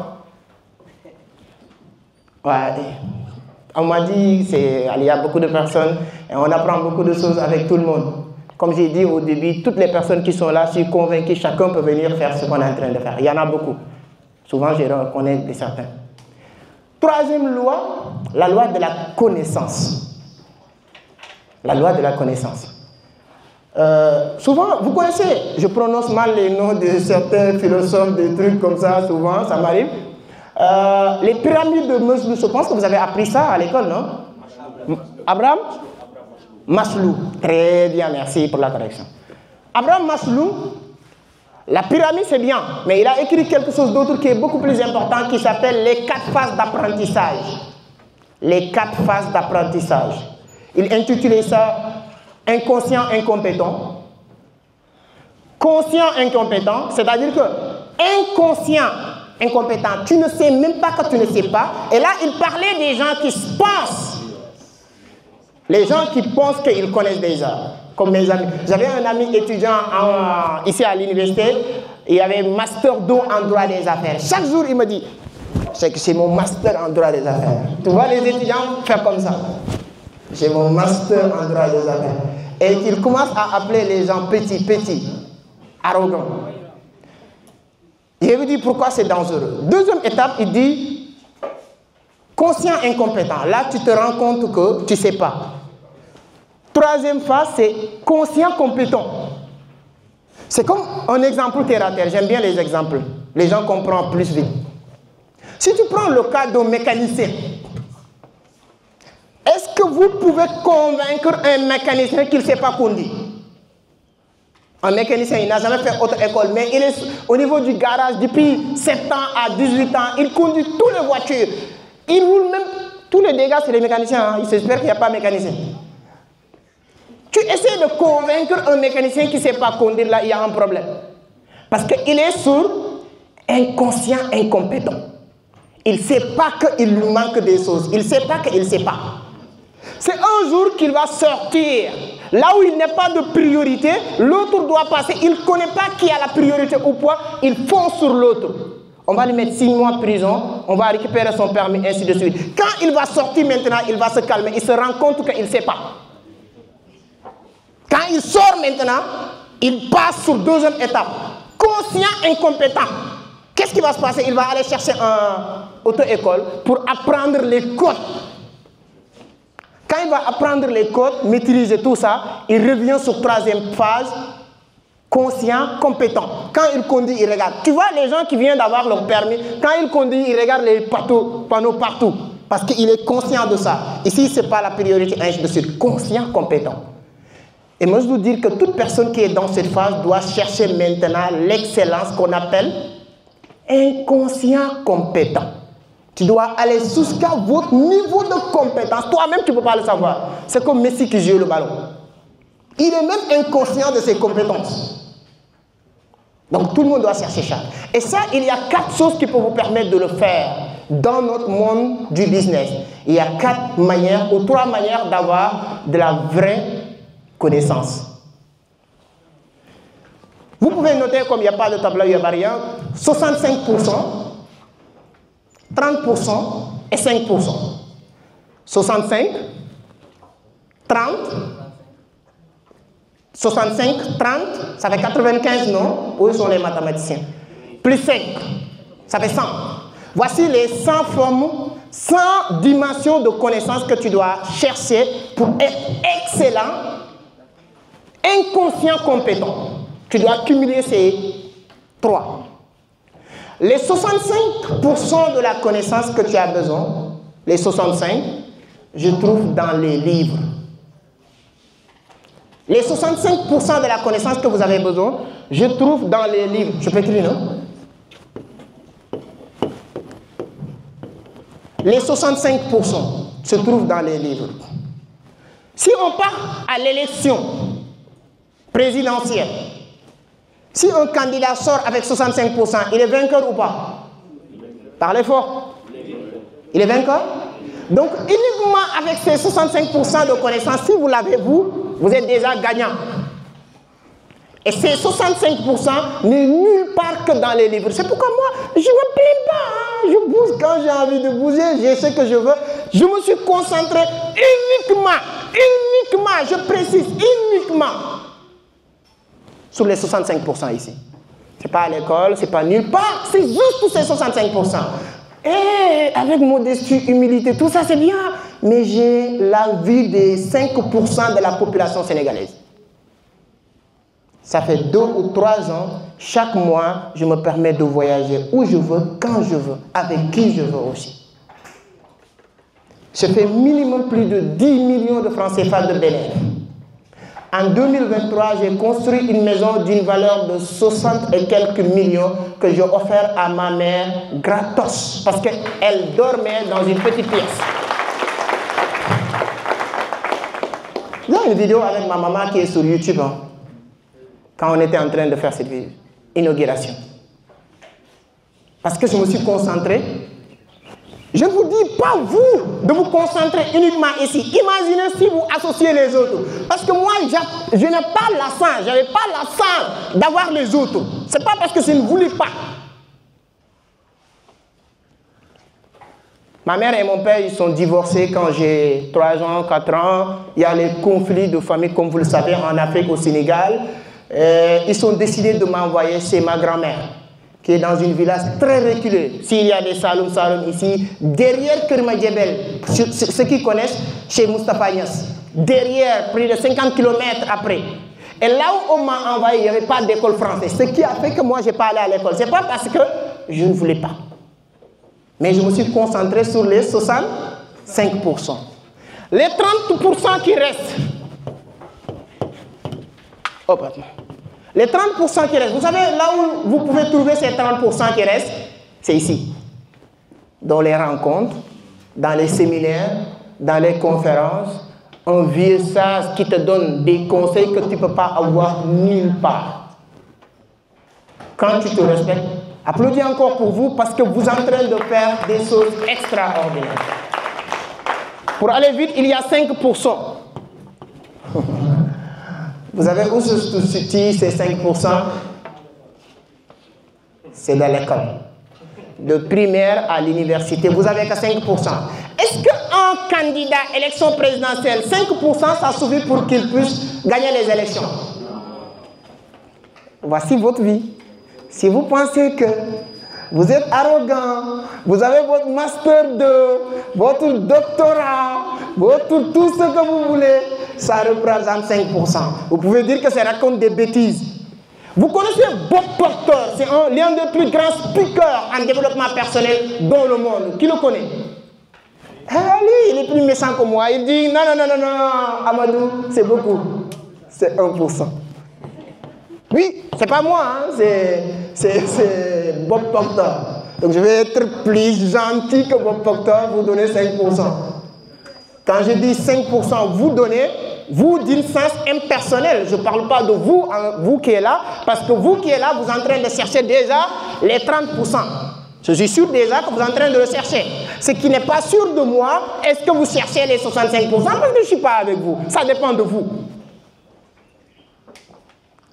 Ouais. On m'a dit, il y a beaucoup de personnes et on apprend beaucoup de choses avec tout le monde. Comme j'ai dit au début, toutes les personnes qui sont là, je suis convaincu, chacun peut venir faire ce qu'on est en train de faire. Il y en a beaucoup. Souvent, je reconnais certains. Troisième loi, la loi de la connaissance. La loi de la connaissance. Souvent, vous connaissez, je prononce mal les noms de certains philosophes, des trucs comme ça, souvent, ça m'arrive. Les pyramides de Maslow, je pense que vous avez appris ça à l'école, non? Abraham Maslow. Très bien, merci pour la correction. Abraham Maslow, la pyramide c'est bien, mais il a écrit quelque chose d'autre qui est beaucoup plus important qui s'appelle les 4 phases d'apprentissage. Les 4 phases d'apprentissage. Il intitulait ça inconscient incompétent. Conscient incompétent, c'est-à-dire que inconscient incompétent, tu ne sais même pas que tu ne sais pas. Et là, il parlait des gens qui pensent. Les gens qui pensent qu'ils connaissent déjà. Comme mes amis. J'avais un ami étudiant ici à l'université. Il avait master 2 en droit des affaires. Chaque jour, il me dit, c'est mon master en droit des affaires. Tu vois les étudiants faire comme ça. J'ai mon master en droit des affaires. Et il commence à appeler les gens petits, arrogants. Je vais vous dire pourquoi c'est dangereux. Deuxième étape, il dit conscient incompétent. Là, tu te rends compte que tu ne sais pas. Troisième phase, c'est conscient compétent. C'est comme un exemple terre à terre. J'aime bien les exemples. Les gens comprennent plus vite. Si tu prends le cas d'un mécanicien, est-ce que vous pouvez convaincre un mécanicien qu'il ne sait pas conduire? Un mécanicien, il n'a jamais fait autre école, mais il est au niveau du garage depuis 7 ans à 18 ans. Il conduit toutes les voitures. Il roule même. Tous les dégâts, c'est les mécaniciens. Hein. Il s'espère qu'il n'y a pas de mécanicien. Tu essaies de convaincre un mécanicien qui ne sait pas conduire, là, il y a un problème. Parce qu'il est sourd, inconscient, incompétent. Il ne sait pas qu'il lui manque des choses. Il ne sait pas qu'il ne sait pas. C'est un jour qu'il va sortir. Là où il n'est pas de priorité, l'autre doit passer. Il ne connaît pas qui a la priorité ou quoi. Il fonce sur l'autre. On va lui mettre 6 mois de prison. On va récupérer son permis, ainsi de suite. Quand il va sortir maintenant, il va se calmer. Il se rend compte qu'il ne sait pas. Quand il sort maintenant, il passe sur deuxième étape. Conscient, incompétent. Qu'est-ce qui va se passer? Il va aller chercher un auto-école pour apprendre les codes. Quand il va apprendre les codes, maîtriser tout ça, il revient sur troisième phase, conscient, compétent. Quand il conduit, il regarde. Tu vois, les gens qui viennent d'avoir leur permis, quand il conduit, il regarde les panneaux partout. Parce qu'il est conscient de ça. Ici, ce n'est pas la priorité, ainsi de suite. Conscient, compétent. Et moi, je dois dire que toute personne qui est dans cette phase doit chercher maintenant l'excellence qu'on appelle inconscient compétent. Tu dois aller jusqu'à votre niveau de compétence. Toi-même, tu ne peux pas le savoir. C'est comme Messi qui joue le ballon. Il est même inconscient de ses compétences. Donc, tout le monde doit chercher ça. Et ça, il y a 4 choses qui peuvent vous permettre de le faire dans notre monde du business. Il y a 4 manières ou 3 manières d'avoir de la vraie connaissance. Vous pouvez noter, comme il n'y a pas de tableau, il n'y a pas rien, 65%, 30% et 5%. 65, 30, 65, 30, ça fait 95, non? Où sont les mathématiciens? Plus 5, ça fait 100. Voici les 100 formes, 100 dimensions de connaissances que tu dois chercher pour être excellent, inconscient, compétent. Tu dois cumuler ces 3. Les 65% de la connaissance que tu as besoin, les 65, je trouve dans les livres. Les 65% de la connaissance que vous avez besoin, je trouve dans les livres. Je peux écrire, non? Les 65% se trouvent dans les livres. Si on part à l'élection présidentielle, si un candidat sort avec 65%, il est vainqueur ou pas? Parlez fort. Il est vainqueur? Donc, uniquement avec ces 65% de connaissances, si vous l'avez, vous êtes déjà gagnant. Et ces 65% n'est nulle part que dans les livres. C'est pourquoi moi, je ne me plains pas. Hein. Je bouge quand j'ai envie de bouger, j'ai ce que je veux. Je me suis concentré uniquement, je précise, uniquement sur les 65% ici. Ce n'est pas à l'école, ce n'est pas nulle part, c'est juste tous ces 65%. Et avec modestie, humilité, tout ça c'est bien, mais j'ai la vue des 5% de la population sénégalaise. Ça fait 2 ou 3 ans, chaque mois, je me permets de voyager où je veux, quand je veux, avec qui je veux aussi. Je fais minimum plus de 10 millions de francs CFA de bénéfices. En 2023, j'ai construit une maison d'une valeur de 60 et quelques millions que j'ai offert à ma mère gratos parce qu'elle dormait dans une petite pièce. Il y a une vidéo avec ma maman qui est sur YouTube hein, quand on était en train de faire cette inauguration. Parce que je me suis concentré. Je ne vous dis pas, vous, de vous concentrer uniquement ici. Imaginez si vous associez les autres. Parce que moi, je n'ai pas la chance, je n'avais pas la chance d'avoir les autres. Ce n'est pas parce que je ne voulais pas. Ma mère et mon père, ils sont divorcés quand j'ai 3 ans, 4 ans. Il y a les conflits de famille, comme vous le savez, en Afrique, au Sénégal. Ils ont décidé de m'envoyer chez ma grand-mère, qui est dans une village très reculée. S'il y a des Saloum ici, derrière Kerma Djebel, ceux qui connaissent, chez Moustapha Niasse, derrière, plus de 50 km après. Et là où on m'a envoyé, il n'y avait pas d'école française. Ce qui a fait que moi, je n'ai pas allé à l'école. Ce n'est pas parce que je ne voulais pas. Mais je me suis concentré sur les 65%. Les 30% qui restent. Oh, pardon. Les 30% qui restent, vous savez, là où vous pouvez trouver ces 30% qui restent, c'est ici. Dans les rencontres, dans les séminaires, dans les conférences, un vieux sage qui te donne des conseils que tu ne peux pas avoir nulle part. Quand tu te respectes, applaudis encore pour vous parce que vous êtes en train de faire des choses extraordinaires. Pour aller vite, il y a 5%. Vous avez où se situent ces 5%? C'est dans l'école. De primaire à l'université, vous n'avez que 5%. Est-ce qu'un candidat élection présidentielle, 5%, ça suffit pour qu'il puisse gagner les élections? Voici votre vie. Si vous pensez que vous êtes arrogant, vous avez votre master 2, votre doctorat, votre tout ce que vous voulez, ça représente 5%. Vous pouvez dire que ça raconte des bêtises. Vous connaissez Bob Proctor, c'est l'un des plus grands speakers en développement personnel dans le monde. Qui le connaît? Lui, il est plus méchant que moi. Il dit non, Amadou, c'est beaucoup. C'est 1%. Oui, c'est pas moi, hein, c'est Bob Proctor. Donc je vais être plus gentil que Bob Proctor, vous donnez 5%. Quand je dis 5%, vous donnez, vous d'une sens impersonnel. Je ne parle pas de vous, vous qui êtes là, parce que vous qui êtes là, vous êtes en train de chercher déjà les 30%. Je suis sûr déjà que vous êtes en train de le chercher. Ce qui n'est pas sûr de moi, est-ce que vous cherchez les 65%? Parce que je ne suis pas avec vous. Ça dépend de vous.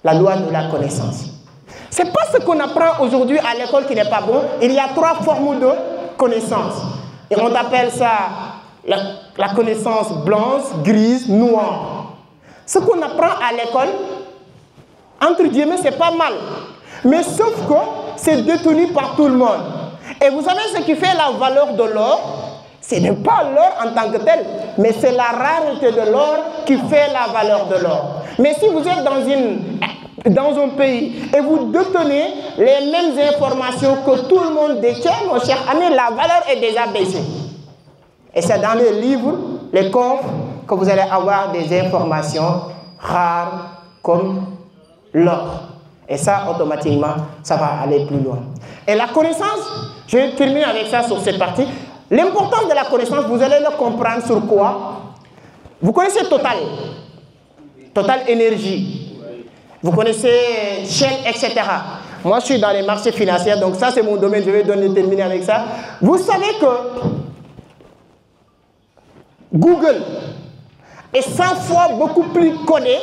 La loi de la connaissance. Ce n'est pas ce qu'on apprend aujourd'hui à l'école qui n'est pas bon. Il y a 3 formes de connaissance. Et on appelle ça la connaissance blanche, grise, noire. Ce qu'on apprend à l'école, entre guillemets, c'est pas mal. Mais sauf que c'est détenu par tout le monde. Et vous savez ce qui fait la valeur de l'or? Ce n'est pas l'or en tant que tel, mais c'est la rareté de l'or qui fait la valeur de l'or. Mais si vous êtes dans un pays et vous détenez les mêmes informations que tout le monde détient, mon cher ami, la valeur est déjà baissée. Et c'est dans les livres, les coffres, que vous allez avoir des informations rares comme l'or. Et ça, automatiquement, ça va aller plus loin. Et la connaissance, je vais terminer avec ça sur cette partie. L'importance de la connaissance, vous allez le comprendre sur quoi? Vous connaissez Total, Total Énergie. Vous connaissez Shell, etc. Moi, je suis dans les marchés financiers, donc ça, c'est mon domaine. Je vais terminer avec ça. Vous savez que Google est 100 fois beaucoup plus codé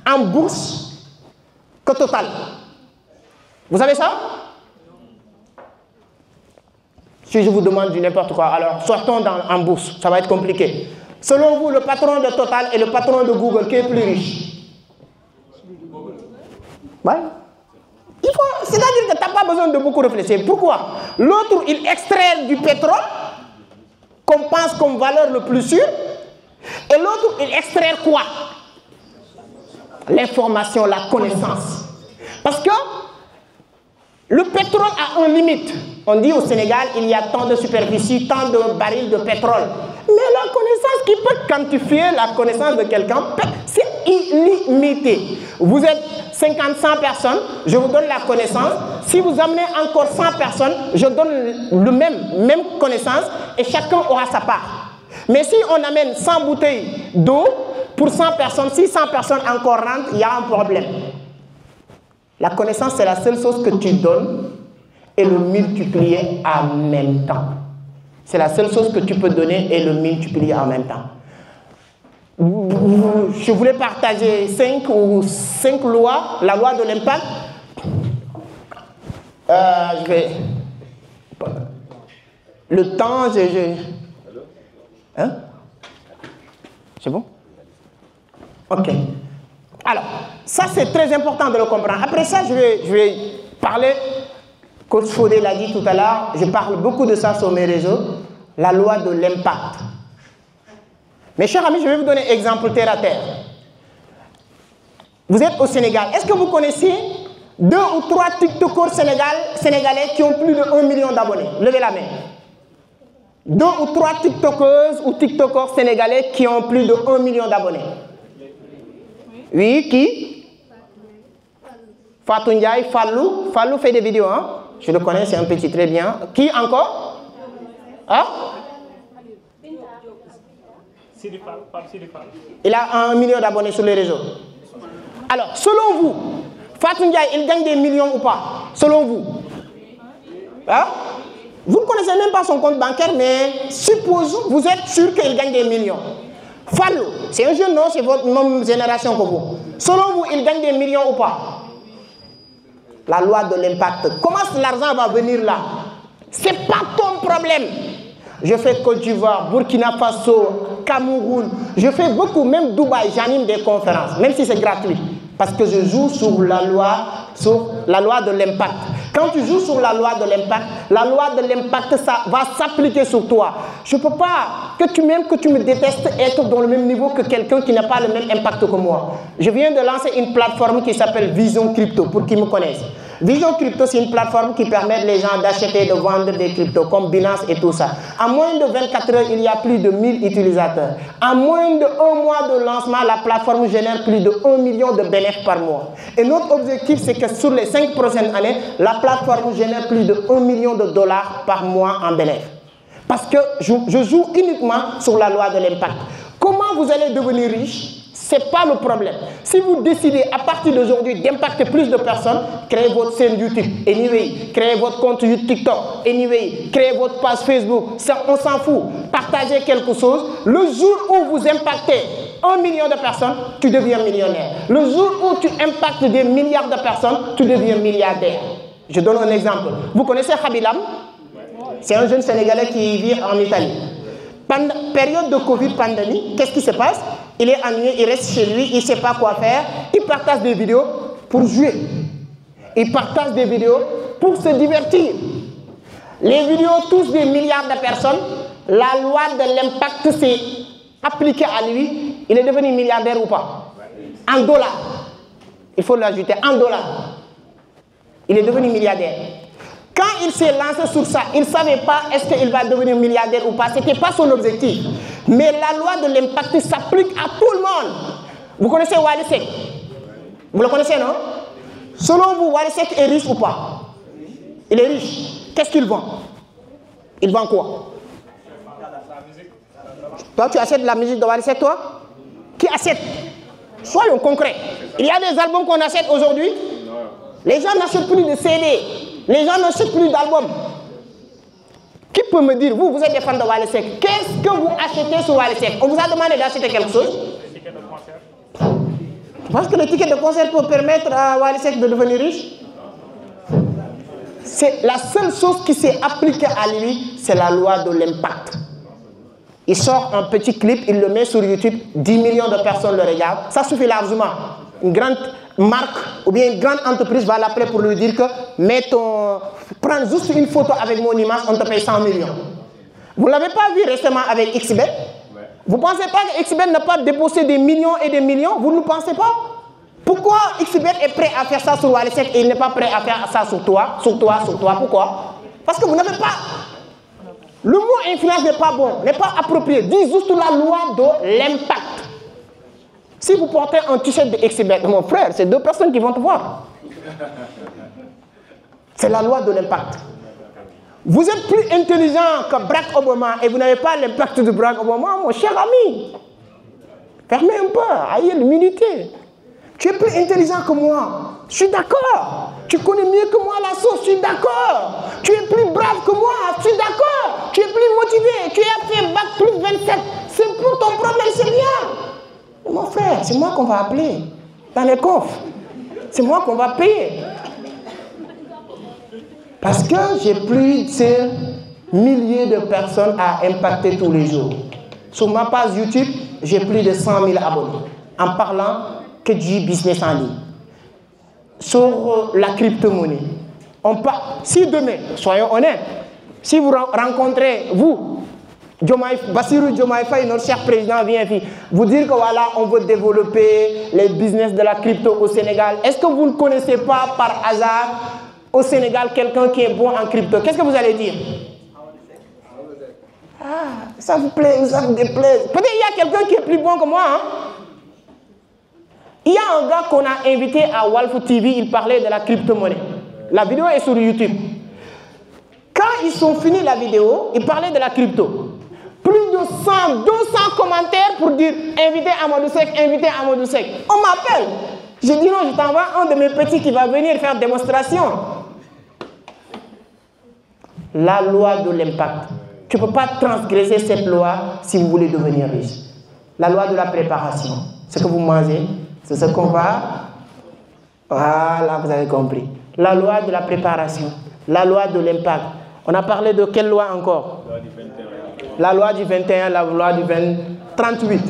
en bourse que Total. Vous savez ça? Si je vous demande du n'importe quoi, alors sortons en bourse, ça va être compliqué. Selon vous, le patron de Total et le patron de Google, qui est plus riche? Ouais. C'est-à-dire que tu n'as pas besoin de beaucoup réfléchir. Pourquoi? L'autre, il extrait du pétrole qu'on pense comme valeur le plus sûre, et l'autre, il extrait quoi? L'information, la connaissance. Parce que le pétrole a une limite. On dit au Sénégal, il y a tant de superficie, tant de barils de pétrole. Mais la connaissance qui peut quantifier la connaissance de quelqu'un, c'est illimité. Vous êtes 50, 100 personnes, je vous donne la connaissance. Si vous amenez encore 100 personnes, je donne le même connaissance et chacun aura sa part. Mais si on amène 100 bouteilles d'eau pour 100 personnes, si 100 personnes encore rentrent, il y a un problème. La connaissance, c'est la seule chose que tu donnes et le multiplier en même temps. C'est la seule chose que tu peux donner et le multiplier en même temps. Je voulais partager 5 lois, la loi de l'impact. Je vais... Le temps, Hein? C'est bon? Ok. Alors, ça c'est très important de le comprendre. Après ça, je vais parler, Coach Fodé l'a dit tout à l'heure, je parle beaucoup de ça sur mes réseaux, la loi de l'impact. Mes chers amis, je vais vous donner un exemple terre à terre. Vous êtes au Sénégal. Est-ce que vous connaissez 2 ou 3 TikTokers sénégalais qui ont plus de 1 million d'abonnés? Levez la main. 2 ou 3 TikTokers ou TikTokers sénégalais qui ont plus de 1 million d'abonnés. Oui, qui? Fatou Ndiaye, Fallou. Fallou fait des vidéos, hein? Je le connais, c'est un petit, très bien. Qui encore? Hein? Il a 1 million d'abonnés sur les réseaux. Alors, selon vous, Fatou Ndiaye, il gagne des millions ou pas? Selon vous? Hein? Vous ne connaissez même pas son compte bancaire, mais supposons, vous êtes sûr qu'il gagne des millions. Fallou, c'est un jeune, non? C'est votre même génération que vous. Selon vous, il gagne des millions ou pas? La loi de l'impact. Comment l'argent va venir là? Ce n'est pas ton problème. Je fais Côte d'Ivoire, Burkina Faso, Cameroun. Je fais beaucoup, même Dubaï, j'anime des conférences, même si c'est gratuit. Parce que je joue sur la loi de l'impact. Quand tu joues sur la loi de l'impact, ça va s'appliquer sur toi. Je ne peux pas, que tu m'aimes, que tu me détestes, être dans le même niveau que quelqu'un qui n'a pas le même impact que moi. Je viens de lancer une plateforme qui s'appelle Vision Crypto, pour qui me connaissent. Vision Crypto, c'est une plateforme qui permet les gens d'acheter et de vendre des cryptos, comme Binance et tout ça. En moins de 24 heures, il y a plus de 1000 utilisateurs. En moins de 1 mois de lancement, la plateforme génère plus de 1 million de bénéfices par mois. Et notre objectif, c'est que sur les 5 prochaines années, la plateforme génère plus de 1 million de dollars par mois en bénéfices. Parce que je joue uniquement sur la loi de l'impact. Comment vous allez devenir riche? Ce n'est pas le problème. Si vous décidez à partir d'aujourd'hui d'impacter plus de personnes, créez votre chaîne YouTube, anyway, créez votre compte TikTok, anyway, créez votre page Facebook, on s'en fout. Partagez quelque chose. Le jour où vous impactez 1 million de personnes, tu deviens millionnaire. Le jour où tu impactes des milliards de personnes, tu deviens milliardaire. Je donne un exemple. Vous connaissez Khabilam? C'est un jeune Sénégalais qui vit en Italie. Pendant période de Covid, pandémie, qu'est-ce qui se passe? Il est ennuyé, il reste chez lui, il ne sait pas quoi faire. Il partage des vidéos pour jouer. Il partage des vidéos pour se divertir. Les vidéos touchent des milliards de personnes. La loi de l'impact s'est appliquée à lui. Il est devenu milliardaire ou pas? En dollars. Il faut l'ajouter, en dollars. Il est devenu milliardaire. Quand il s'est lancé sur ça, il ne savait pas est-ce qu'il va devenir milliardaire ou pas. Ce n'était pas son objectif. Mais la loi de l'impact s'applique à tout le monde. Vous connaissez Wally Seck? Vous le connaissez, non? Selon vous, Wally Seck est riche ou pas? Il est riche. Qu'est-ce qu'il vend? Il vend quoi? Toi, tu achètes de la musique de Wally Seck, toi? Qui achète? Soyons concrets. Il y a des albums qu'on achète aujourd'hui. Les gens n'achètent plus de CD. Les gens n'achètent plus d'albums. Qui Qui peut me dire, vous êtes des fans de Wally Seck, qu'est-ce que vous achetez sur Wally Seck? On vous a demandé d'acheter quelque chose? Le ticket de concert. Tu penses que le ticket de concert peut permettre à Wally Seck de devenir riche? C'est la seule chose qui s'est appliquée à lui, c'est la loi de l'impact. Il sort un petit clip, il le met sur YouTube, 10 millions de personnes le regardent. Ça suffit largement. Une grande marque ou bien une grande entreprise va l'appeler pour lui dire que prends juste une photo avec mon image, on te paye 100 millions. Vous ne l'avez pas vu récemment avec XBet? Vous ne pensez pas que XBet n'a pas déposé des millions et des millions? Vous ne pensez pas? Pourquoi XBet est prêt à faire ça sur Wally Seck et il n'est pas prêt à faire ça sur toi, sur toi, sur toi? Pourquoi? Parce que vous n'avez pas... Le mot influence n'est pas bon, n'est pas approprié. Dis juste la loi de l'impact. Si vous portez un t-shirt de XBet, mon frère, c'est 2 personnes qui vont te voir. C'est la loi de l'impact. Vous êtes plus intelligent que Barack Obama et vous n'avez pas l'impact de Barack Obama, mon cher ami. Fermez un peu, ayez l'humilité. Tu es plus intelligent que moi. Je suis d'accord. Tu connais mieux que moi la sauce, je suis d'accord. Tu es plus brave que moi, je suis d'accord. Tu es plus motivé, tu as fait bac plus 27. C'est pour ton problème, c'est bien. Mon frère, c'est moi qu'on va appeler dans les coffres. C'est moi qu'on va payer. Parce que j'ai plus de milliers de personnes à impacter tous les jours. Sur ma page YouTube, j'ai plus de 100 000 abonnés. En parlant que du business en ligne. Sur la crypto-monnaie. Si demain, soyons honnêtes, si vous rencontrez, vous, Bassirou Diomaye Faye, notre cher président, vient vous dire que voilà, on veut développer les business de la crypto au Sénégal. Est-ce que vous ne connaissez pas par hasard au Sénégal quelqu'un qui est bon en crypto? Qu'est-ce que vous allez dire? Ah, ça vous plaît, ça vous déplaise. Peut-être qu'il y a quelqu'un qui est plus bon que moi. Hein? Il y a un gars qu'on a invité à Walf TV, il parlait de la crypto-monnaie. La vidéo est sur YouTube. Quand ils ont fini la vidéo, ils parlaient de la crypto. Plus de 100, 200 commentaires pour dire invité Amadou Seck, invité Amadou Seck. On m'appelle. J'ai dit non, je t'envoie un de mes petits qui va venir faire démonstration. La loi de l'impact. Tu ne peux pas transgresser cette loi si vous voulez devenir riche. La loi de la préparation. Ce que vous mangez, c'est ce qu'on va... Voilà, vous avez compris. La loi de la préparation. La loi de l'impact. On a parlé de quelle loi encore? La loi du 21, la loi du 38.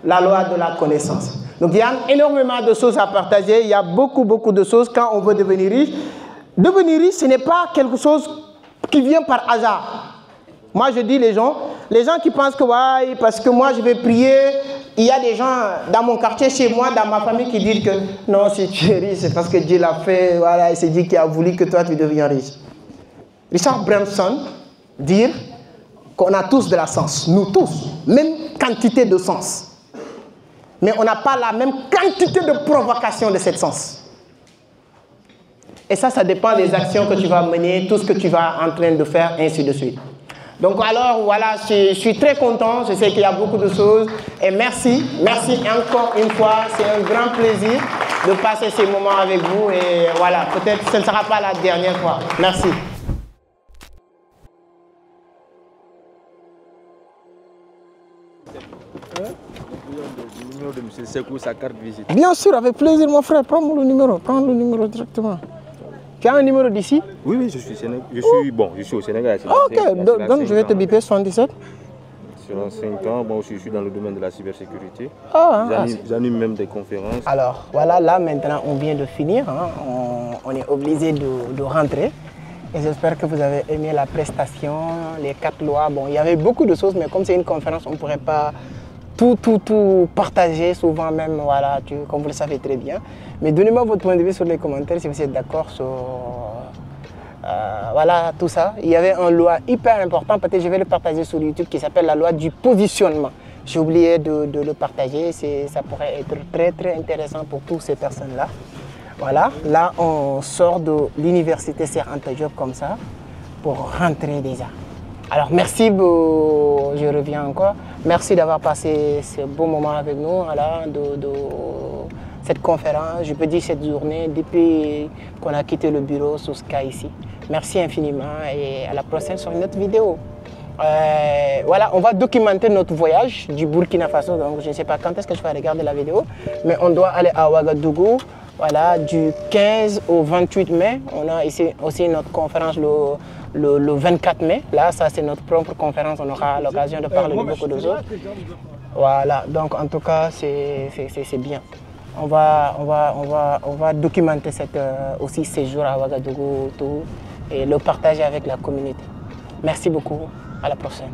La loi de la connaissance. Donc il y a énormément de choses à partager. Il y a beaucoup de choses quand on veut devenir riche. Devenir riche, ce n'est pas quelque chose qui vient par hasard. Moi, je dis les gens qui pensent que ouais, parce que moi, je vais prier, il y a des gens dans mon quartier, chez moi, dans ma famille, qui disent que non, si tu es riche, c'est parce que Dieu l'a fait, voilà, et c'est Dieu qui a voulu que toi, tu deviens riche. Richard Branson dit qu'on a tous de la sens, nous tous, même quantité de sens. Mais on n'a pas la même quantité de provocation de cette sens. Et ça dépend des actions que tu vas mener, tout ce que tu vas en train de faire, ainsi de suite. Donc alors, voilà, je suis très content, je sais qu'il y a beaucoup de choses. Et merci encore une fois, c'est un grand plaisir de passer ces moments avec vous. Et voilà, peut-être que ce ne sera pas la dernière fois. Merci. Le numéro de M. Sekou, sa carte visite. Bien sûr, avec plaisir, mon frère. Prends le numéro directement. Tu as un numéro d'ici? Oui, je suis au Sénégal. Ok, donc je vais te biper 77. Sur 5 ans, bon, je suis dans le domaine de la cybersécurité. J'anime même des conférences. Alors, voilà, là maintenant, on vient de finir. Hein. On est obligé de rentrer. Et j'espère que vous avez aimé la prestation, les 4 lois. Bon, il y avait beaucoup de choses, mais comme c'est une conférence, on ne pourrait pas tout partager, souvent même, voilà, comme vous le savez très bien. Mais donnez-moi votre point de vue sur les commentaires si vous êtes d'accord sur voilà, tout ça. Il y avait une loi hyper importante, peut-être je vais le partager sur YouTube, qui s'appelle la loi du positionnement. J'ai oublié de le partager, ça pourrait être très intéressant pour toutes ces personnes-là. Voilà, là on sort de l'université Cheikh Anta Diop comme ça, pour rentrer déjà. Alors merci, je reviens encore. Merci d'avoir passé ce beau moment avec nous, voilà, cette conférence, je peux dire cette journée, depuis qu'on a quitté le bureau sous Sky ici. Merci infiniment et à la prochaine sur une autre vidéo. Voilà, on va documenter notre voyage du Burkina Faso, donc je ne sais pas quand est-ce que je vais regarder la vidéo, mais on doit aller à Ouagadougou, voilà, du 15 au 28 mai. On a ici aussi notre conférence le 24 mai. Là, ça c'est notre propre conférence, on aura l'occasion de parler de beaucoup de choses. Voilà, donc en tout cas, c'est bien. On va documenter aussi séjour à Ouagadougou tout, et le partager avec la communauté. Merci beaucoup, à la prochaine.